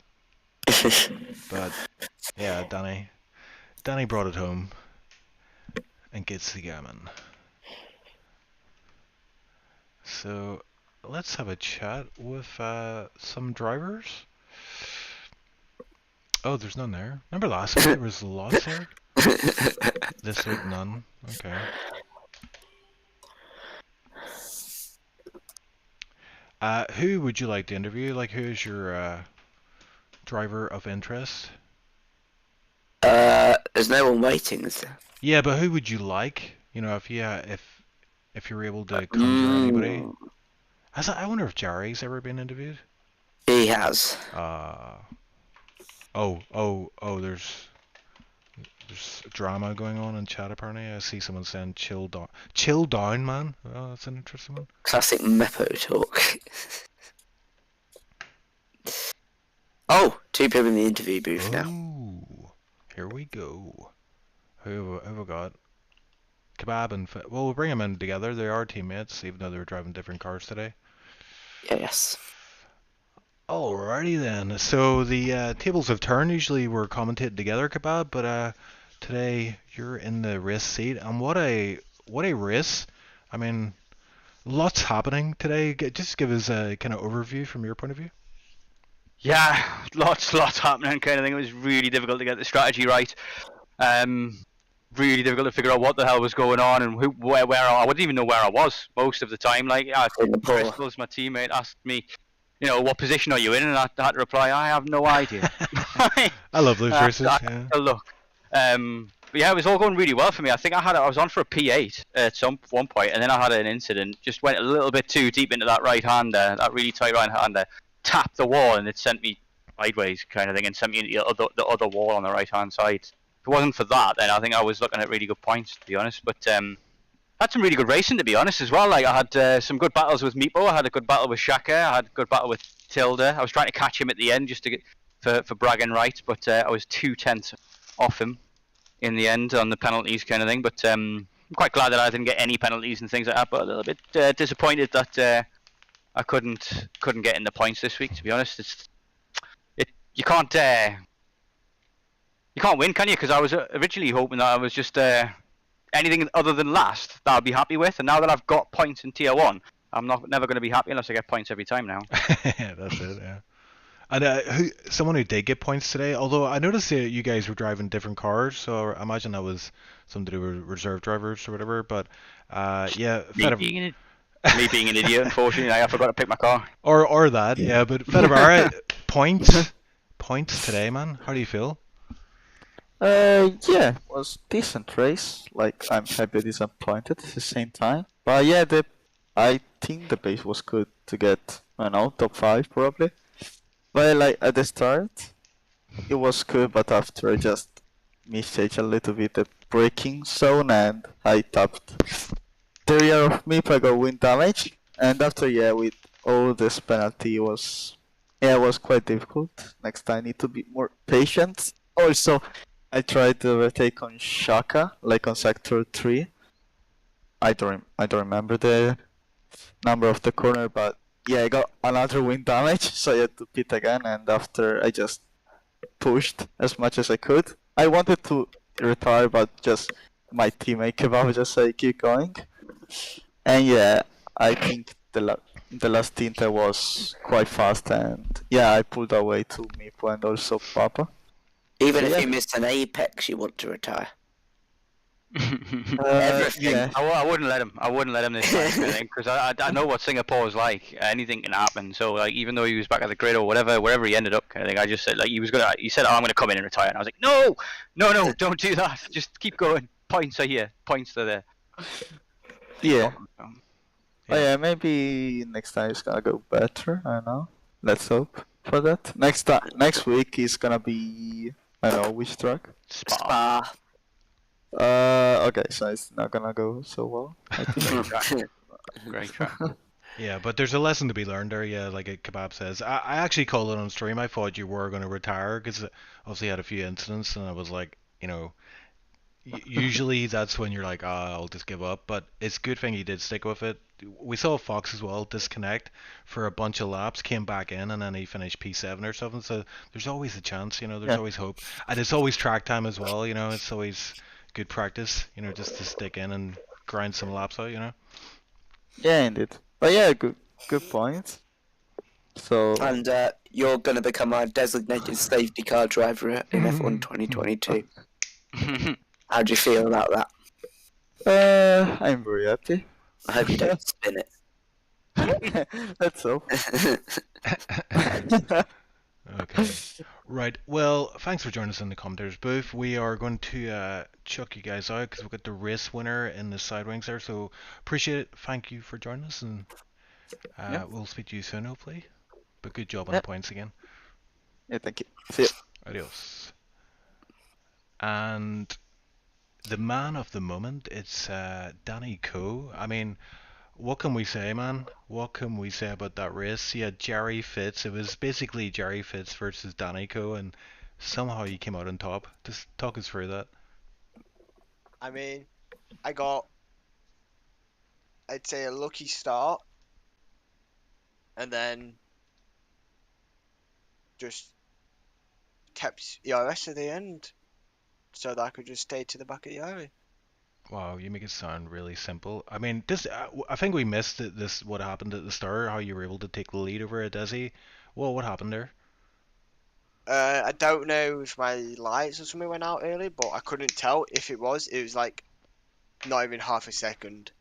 But yeah, Danny brought it home and gets the gammon. So let's have a chat with some drivers. Oh, there's none there. Remember last week there was lots there? This week, none. Okay. Who would you like to interview? Like, who's your driver of interest? There's no one waiting, is there? Yeah, but who would you like? You know, if you're able to conjure anybody. Mm, I wonder if Jerry's ever been interviewed. he has. Oh, there's drama going on in chat apparently. I see someone saying chill down. Chill down, man. Oh, that's an interesting one. Classic Mepo talk. Oh, two people in the interview booth now. Oh, here we go. Who have we got? Kebab and well, we'll bring them in together. They are teammates, even though they were driving different cars today. Yes. Alrighty then. So the tables have turned. Usually we're commentating together, Kebab, but today you're in the race seat, and what a race! I mean, lots happening today. Just give us a kind of overview from your point of view. Yeah, lots happening kind of thing. It was really difficult to get the strategy right. Really difficult to figure out what the hell was going on and where I wouldn't even know where I was most of the time. Like, Crystal's my teammate, asked me, you know, what position are you in, and I had to reply, I have no idea. I love those races. I Yeah. had to look. But yeah, it was all going really well for me. I think I was on for a P8 at one point, and then I had an incident. Just went a little bit too deep into that right hander, that really tight right hander, tapped the wall, and it sent me sideways kind of thing, and sent me into the other wall on the right hand side. If it wasn't for that, then I think I was looking at really good points, to be honest. But had some really good racing, to be honest, as well. Like, I had some good battles with Meepo. I had a good battle with Shaka. I had a good battle with Tilda. I was trying to catch him at the end just to get for bragging rights, but I was 2/10 off him in the end on the penalties kind of thing. But I'm quite glad that I didn't get any penalties and things like that. But a little bit disappointed that I couldn't get in the points this week. To be honest, you can't win, can you? Because I was originally hoping that I was just anything other than last that I'd be happy with, and now that I've got points in tier 1, I'm never going to be happy unless I get points every time now. That's it, yeah. And someone who did get points today, although I noticed that you guys were driving different cars, so I imagine that was something to do with reserve drivers or whatever, but yeah. Me being an idiot, unfortunately, I forgot to pick my car. Or that, yeah, but Fedavara, points today, man. How do you feel? Yeah, it was decent race. Like, I'm happy disappointed at the same time. But yeah, I think the pace was good to get, I don't know, top 5 probably. But like at the start, it was good, but after I just misjudged a little bit the braking zone and I tapped the rear of me, I got wind damage. And after, yeah, with all this penalty, it was quite difficult. Next time I need to be more patient. Also, I tried to overtake on Shaka, like on sector 3. I don't remember the number of the corner, but yeah, I got another wind damage, so I had to pit again, and after I just pushed as much as I could. I wanted to retire, but just my teammate Kebab just said keep going. And yeah, I think the last stint I was quite fast, and yeah, I pulled away to Meepo and also Papa. Even if you missed an apex, you want to retire. Everything. Yeah. I wouldn't let him. I wouldn't let him this time, because I know what Singapore is like. Anything can happen. So like, even though he was back at the grid or wherever he ended up, kind of thing, I just said like he said, oh, I'm gonna come in and retire, and I was like, no, don't do that. Just keep going. Points are here. Points are there. Yeah. Oh yeah, maybe next time it's gonna go better. I don't know. Let's hope for that. Next week is gonna be, I don't know which track. Spa. Okay, so it's not gonna go so well, I think. Great track. Yeah, but there's a lesson to be learned there, yeah, like Kebab says. I actually called it on stream. I thought you were going to retire because obviously had a few incidents, and I was like, you know, usually that's when you're like, I'll just give up. But it's a good thing you did stick with it. We saw Fox as well disconnect for a bunch of laps, came back in, and then he finished P7 or something. So there's always a chance, you know, there's always hope. And it's always track time as well, you know, it's always good practice, you know, just to stick in and grind some laps out, you know. Yeah, indeed. But yeah, good point. So. And you're going to become our designated safety car driver in F1 2022. How do you feel about that? I'm very happy. I hope you don't spin it. That's all. Okay. Right. Well, thanks for joining us in the commentators booth. We are going to chuck you guys out because we've got the race winner in the side wings there. So appreciate it. Thank you for joining us, and Yeah. we'll speak to you soon, hopefully. But good job on the Yep. points again. Yeah, thank you. See you. Adios. And the man of the moment, it's Danny Coe. I mean, what can we say, man? What can we say about that race? Yeah, Jerry Fitz. It was basically Jerry Fitz versus Danny Coe, and somehow he came out on top. Just talk us through that. I mean, I got, I'd say, a lucky start, and then just kept ERS at the end, so that I could just stay to the back of ERS. Wow, you make it sound really simple. I mean, this. I think we missed this. What happened at the start? How you were able to take the lead over a Desi? Well, what happened there? I don't know if my lights or something went out early, but I couldn't tell if it was. It was like not even half a second.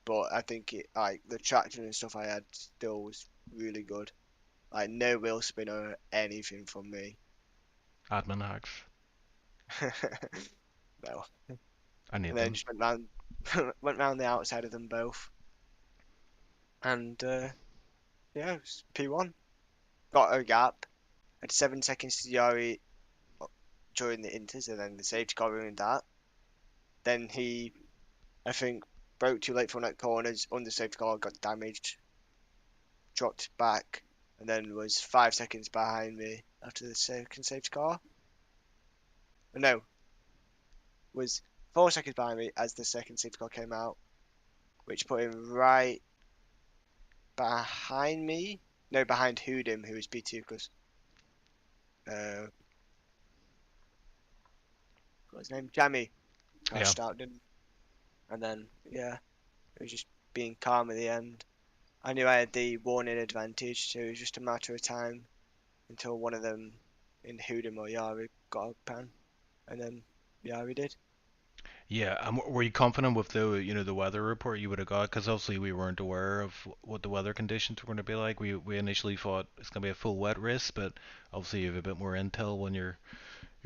But I think it, like, the traction and stuff I had still was really good. Like, no wheel spin or anything from me. Admin hacks. No. I need And then them. just went round the outside of them both. And yeah, it was P1. Got a gap. Had 7 seconds to Yari during the inters, and then the safety car ruined that. Then he, I think, broke too late for that corners. Under safety car, got damaged, dropped back, and then was 5 seconds behind me after the second safety car. No, was 4 seconds behind me as the second safety car came out, which put him right behind me. No, behind Hoodim, who was P2, because what's his name? Jammy crashed out, didn't? And then yeah, it was just being calm at the end. I knew I had the warning advantage, so it was just a matter of time until one of them in Hoodim or Yari got a pan, and then Yari did. Yeah, were you confident with the weather report you would have got? Because obviously we weren't aware of what the weather conditions were going to be like. We initially thought it's going to be a full wet race, but obviously you have a bit more intel when you're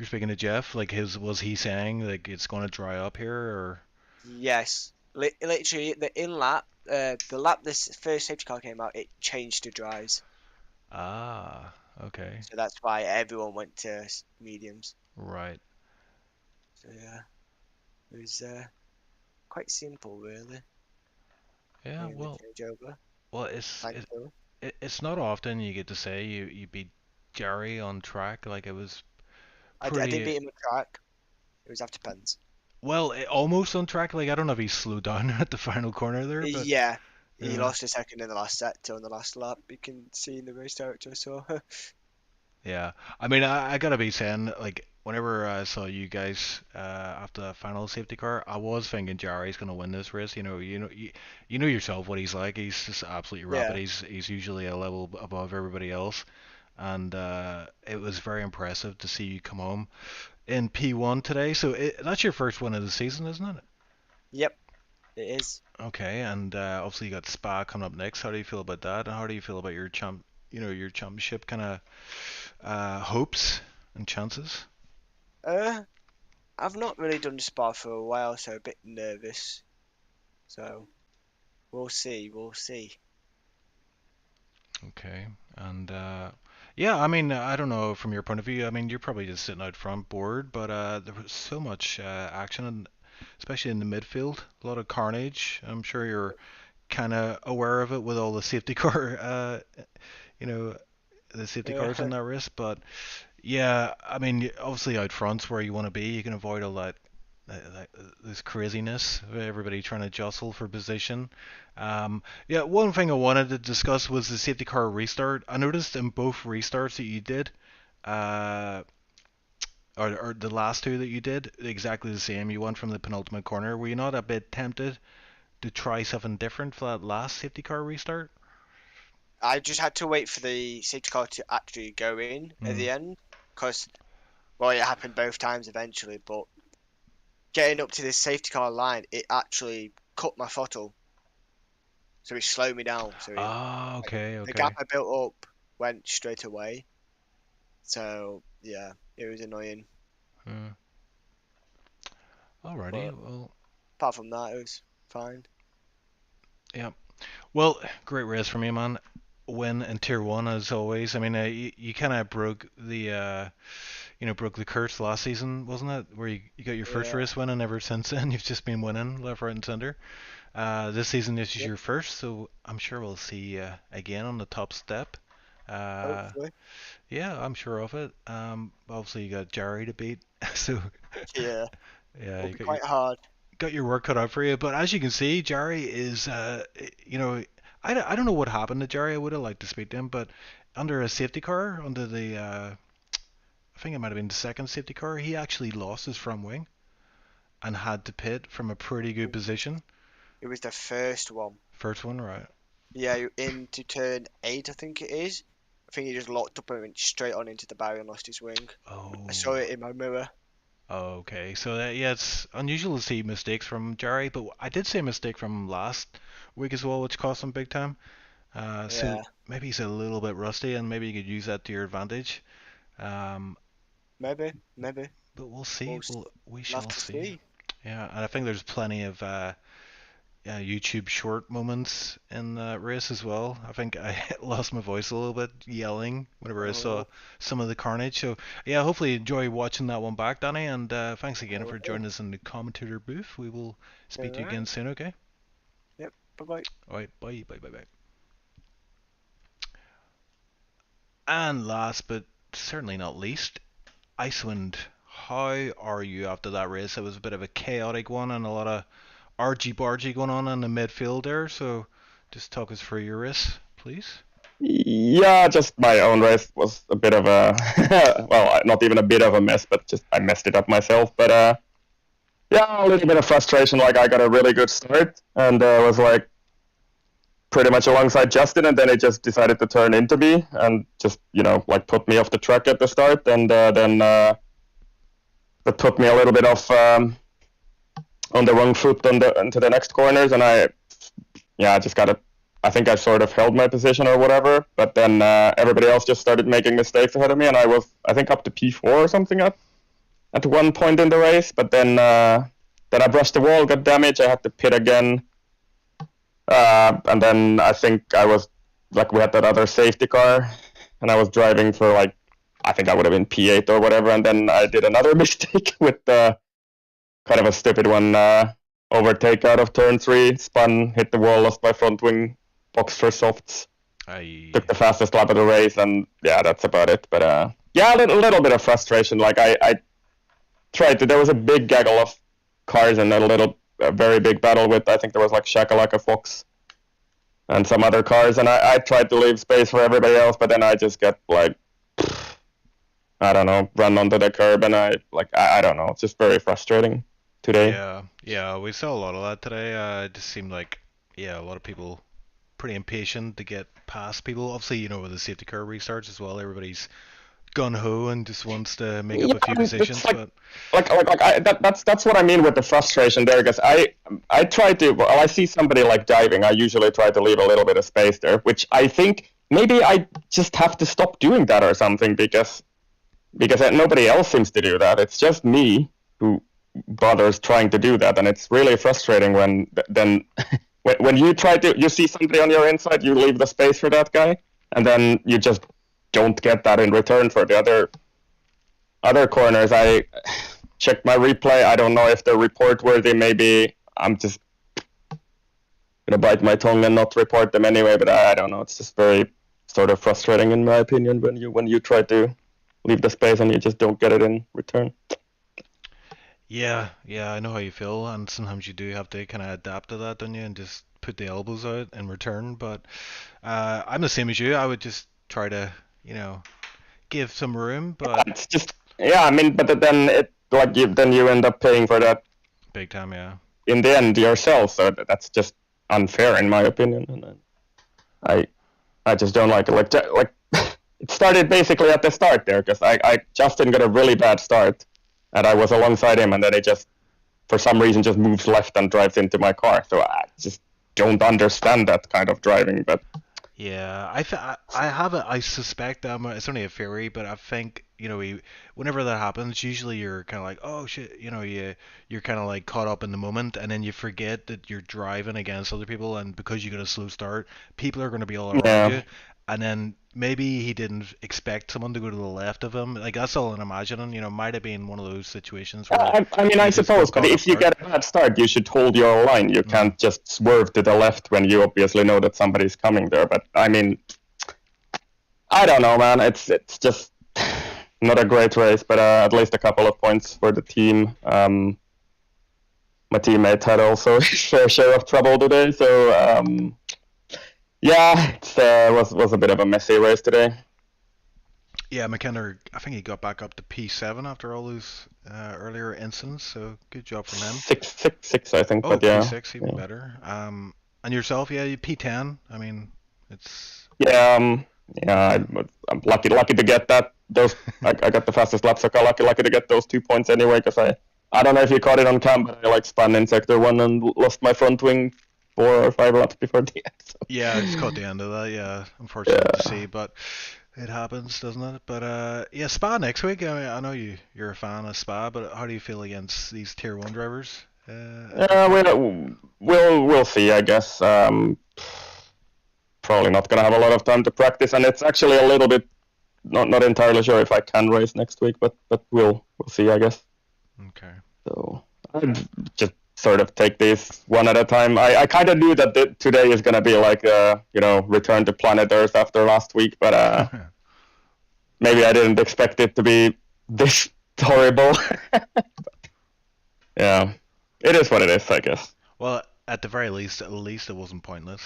speaking to Jeff. Like was he saying like it's going to dry up here or? Yes, literally the lap this first safety car came out, it changed to dries, Ah, okay, so that's why everyone went to mediums. right. So yeah, it was quite simple really. Yeah, Doing the changeover. well, Thankfully. it's not often you get to say you beat Jerry on track. Like it was I did pretty beat him on track. It was after pens. well, almost on track. Like I don't know if he slowed down at the final corner there, but Yeah, he yeah, lost a second in the last set till in the last lap. You can see in the race director. So yeah. I mean, I gotta be saying like whenever I saw you guys after the final safety car, I was thinking Jerry's gonna win this race. You know yourself what he's like. He's just absolutely rapid. yeah, He's usually a level above everybody else, and it was very impressive to see you come home in P1 today. So that's your first win of the season, isn't it? yep, it is. Okay, and obviously you got Spa coming up next. How do you feel about that? And how do you feel about your your championship kind of hopes and chances? Uh, I've not really done Spa for a while, so a bit nervous. So we'll see. We'll see. Okay, and yeah, I mean, I don't know from your point of view. I mean, you're probably just sitting out front bored, but there was so much action, especially in the midfield. A lot of carnage. I'm sure you're kind of aware of it with all the safety car, you know, the safety cars in that race. But yeah, I mean, obviously out front's where you want to be. You can avoid all that this craziness, everybody trying to jostle for position. Yeah, one thing I wanted to discuss was the safety car restart. I noticed in both restarts that you did, uh, or the last two that you did, exactly the same. You went from the penultimate corner. Were you not a bit tempted to try something different for that last safety car restart? I just had to wait for the safety car to actually go in at Mm. the end, because well, it happened both times eventually. But getting up to this safety car line, it actually cut my throttle. So it slowed me down. So Ah, like, okay, the gap okay. I built up went straight away. So yeah, it was annoying. Hmm. Alrighty, But well, apart from that, it was fine. yeah. Well, great race for me, man. Win in Tier 1 as always. I mean, you kind of broke the, broke the curse last season, wasn't it? Where you got your first Yeah. race win, and ever since then you've just been winning left, right, and center. This season this is Yep. your first, so I'm sure we'll see you again on the top step. Uh, Hopefully. yeah, I'm sure of it. Obviously you got Jerry to beat, so Yeah. yeah, It'll you be quite hard. got your work cut out for you. But as you can see, Jerry is, I don't know what happened to Jerry. I would have liked to speak to him, but under a safety car, under the, I think it might have been the second safety car, he actually lost his front wing and had to pit from a pretty good position. It was the first one. First one, right? Yeah, you're into turn 8, I think it is. I think he just locked up and went straight on into the barrier and lost his wing. I saw Oh. it in my mirror. Okay, so yeah, it's unusual to see mistakes from Jerry, but I did see a mistake from him last week as well, which cost him big time. So Yeah, maybe he's a little bit rusty, and maybe you could use that to your advantage. Um, maybe. but we'll see. We We'll have shall to see. see. Yeah, and I think there's plenty of YouTube short moments in the race as well. I think I lost my voice a little bit yelling whenever I saw Oh, some of the carnage. So yeah, hopefully you enjoy watching that one back, Danny. And thanks I again for will. joining us in the commentator booth. We will speak to you again Alright. soon. Okay. Yep. Bye bye. All right. Bye. Bye. Bye. Bye. And last but certainly not least, Icewind. How are you after that race? It was a bit of a chaotic one and a lot of argy bargy going on in the midfield there. So just talk us through your race, please. Yeah, just my own race was a bit of a well, not even a bit of a mess, but just I messed it up myself. But yeah, a little bit of frustration. Like I got a really good start and was like pretty much alongside Justin, and then it just decided to turn into me and just like put me off the track at the start, and then that put me a little bit off on the wrong foot into the next corners, and I just got it. I think I sort of held my position or whatever, but then everybody else just started making mistakes ahead of me, and I was, I think, up to P4 or something at one point in the race. But then I brushed the wall, got damaged. I had to pit again, and then I think I was like, we had that other safety car, and I was driving for like, I think I would have been P8 or whatever, and then I did another mistake with kind of a stupid one. Overtake out of turn 3, spun, hit the wall, lost my front wing, box for softs, took the fastest lap of the race, and yeah, that's about it. But yeah, a little bit of frustration. Like I tried to. There was a big gaggle of cars and a very big battle with. I think there was like Shakalaka Fox and some other cars, and I tried to leave space for everybody else, but then I just get like, I don't know, run onto the curb, and I don't know. It's just very frustrating today. Yeah, we saw a lot of that today. It just seemed like, yeah, a lot of people pretty impatient to get past people. Obviously, with the safety car restarts as well, everybody's gun ho and just wants to make up a few positions. That's what I mean with the frustration there, because I try to. Well, I see somebody like diving. I usually try to leave a little bit of space there, which I think maybe I just have to stop doing that or something, because nobody else seems to do that. It's just me who bothers trying to do that, and it's really frustrating when then when you see somebody on your inside, you leave the space for that guy, and then you just don't get that in return for the other corners. I checked my replay. I don't know if they're report worthy. Maybe I'm just gonna bite my tongue and not report them anyway, but I don't know. It's just very sort of frustrating in my opinion when you try to leave the space and you just don't get it in return. Yeah, I know how you feel, and sometimes you do have to kind of adapt to that, don't you, and just put the elbows out in return. But I'm the same as you. I would just try to, give some room, but it's just, yeah. I mean, but then you end up paying for that big time, yeah. in the end yourself. So that's just unfair in my opinion, and I just don't like it. Like it started basically at the start there, because Justin got a really bad start, and I was alongside him, and then it just for some reason just moves left and drives into my car. So I just don't understand that kind of driving. But Yeah, I have a, I suspect it's only a theory, but I think whenever that happens, usually you're kind of like, oh shit, you're kind of like caught up in the moment, and then you forget that you're driving against other people, and because you got a slow start, people are going to be all around yeah, you, and then maybe he didn't expect someone to go to the left of him. Like that's all I'm imagining. Might have been one of those situations where I mean, I he just got suppose, but caught off if you guard. get a bad start, you should hold your line. You can't just swerve to the left when you obviously know that somebody's coming there. But I mean, I don't know, man. It's just not a great race, but at least a couple of points for the team. My teammate had also his fair share of trouble today, so yeah, it was a bit of a messy race today. Yeah, McKenna, I think he got back up to P7 after all those earlier incidents, so good job from him. Six, I think, Oh, but yeah, P6, even better. And yourself, yeah, you P10. I mean, it's yeah, I'm lucky to get that. Those I got the fastest lap, so lucky to get those 2 points anyway. Because I don't know if you caught it on cam, but I like spun in sector 1 and lost my front wing 4 or 5 laps before the end. So. yeah, I just caught the end of that. Yeah, unfortunate to see, but it happens, doesn't it? But yeah, Spa next week. I mean, I know you're a fan of Spa, but how do you feel against these Tier 1 drivers? Yeah, we'll see, I guess. Probably not gonna have a lot of time to practice, and it's actually a little bit not entirely sure if I can race next week, but we'll see, I guess. Okay. So I just sort of take these one at a time. I kind of knew that today is gonna be like return to planet Earth after last week, but maybe I didn't expect it to be this horrible. Yeah, it is what it is, I guess. Well, at the very least, at least it wasn't pointless.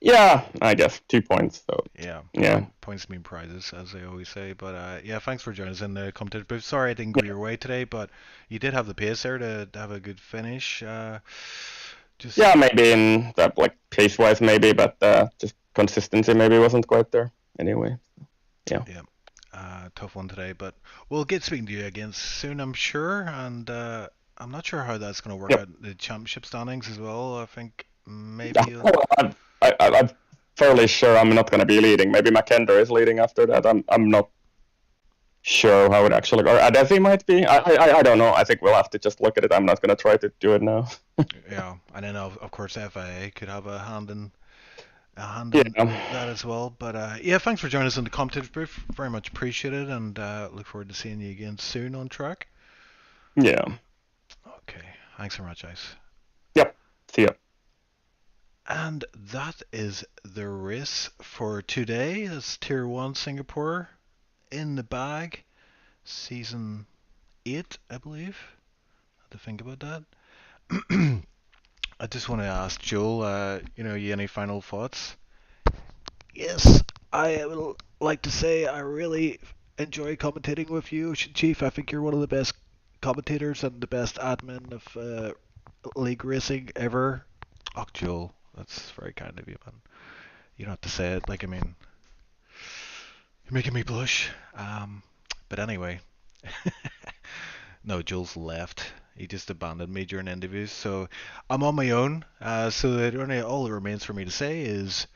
Yeah, I guess 2 points. So Yeah. Points mean prizes, as they always say. But yeah, thanks for joining us in the competitive booth. Sorry I didn't go your way today, but you did have the pace there to have a good finish. Yeah, maybe in that like pace wise, maybe, but just consistency maybe wasn't quite there. Anyway, yeah. Tough one today, but we'll get speaking to you again soon, I'm sure. And I'm not sure how that's going to work out in the championship standings as well. I think maybe. I'm fairly sure I'm not going to be leading. Maybe McKender is leading after that. I'm not sure how it actually, or Adesi might be. I don't know. I think we'll have to just look at it. I'm not going to try to do it now. Yeah, and then of course FIA could have a hand in Yeah. that as well. But yeah, thanks for joining us in the competitive booth. Very much appreciated, and look forward to seeing you again soon on track. Yeah. Okay, thanks very much, Ice. Yep. See ya. And that is the race for today. That's Tier 1 Singapore in the bag. Season 8, I believe. I had to think about that. I just want to ask Joel, you any final thoughts? Yes, I would like to say I really enjoy commentating with you, Chief. I think you're one of the best commentators and the best admin of league racing ever. Oh, Joel, that's very kind of you, man. You don't have to say it. Like, I mean, you're making me blush. But anyway, no, Joel's left. He just abandoned me during interviews, so I'm on my own. So all that remains for me to say is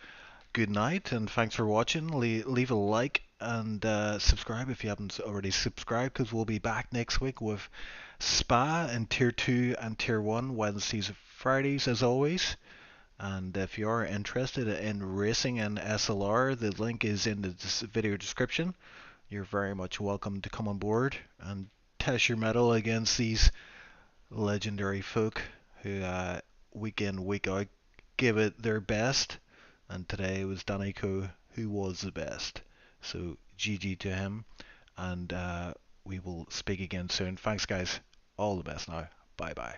good night and thanks for watching. Leave a like and subscribe if you haven't already subscribed, because we'll be back next week with Spa in Tier 2 and Tier 1 Wednesdays and Fridays as always. And if you are interested in racing in SLR, the link is in the video description. You're very much welcome to come on board and test your mettle against these legendary folk who week in, week out give it their best. And today it was Danny Coe who was the best. So GG to him, and we will speak again soon. Thanks guys, all the best now. Bye bye.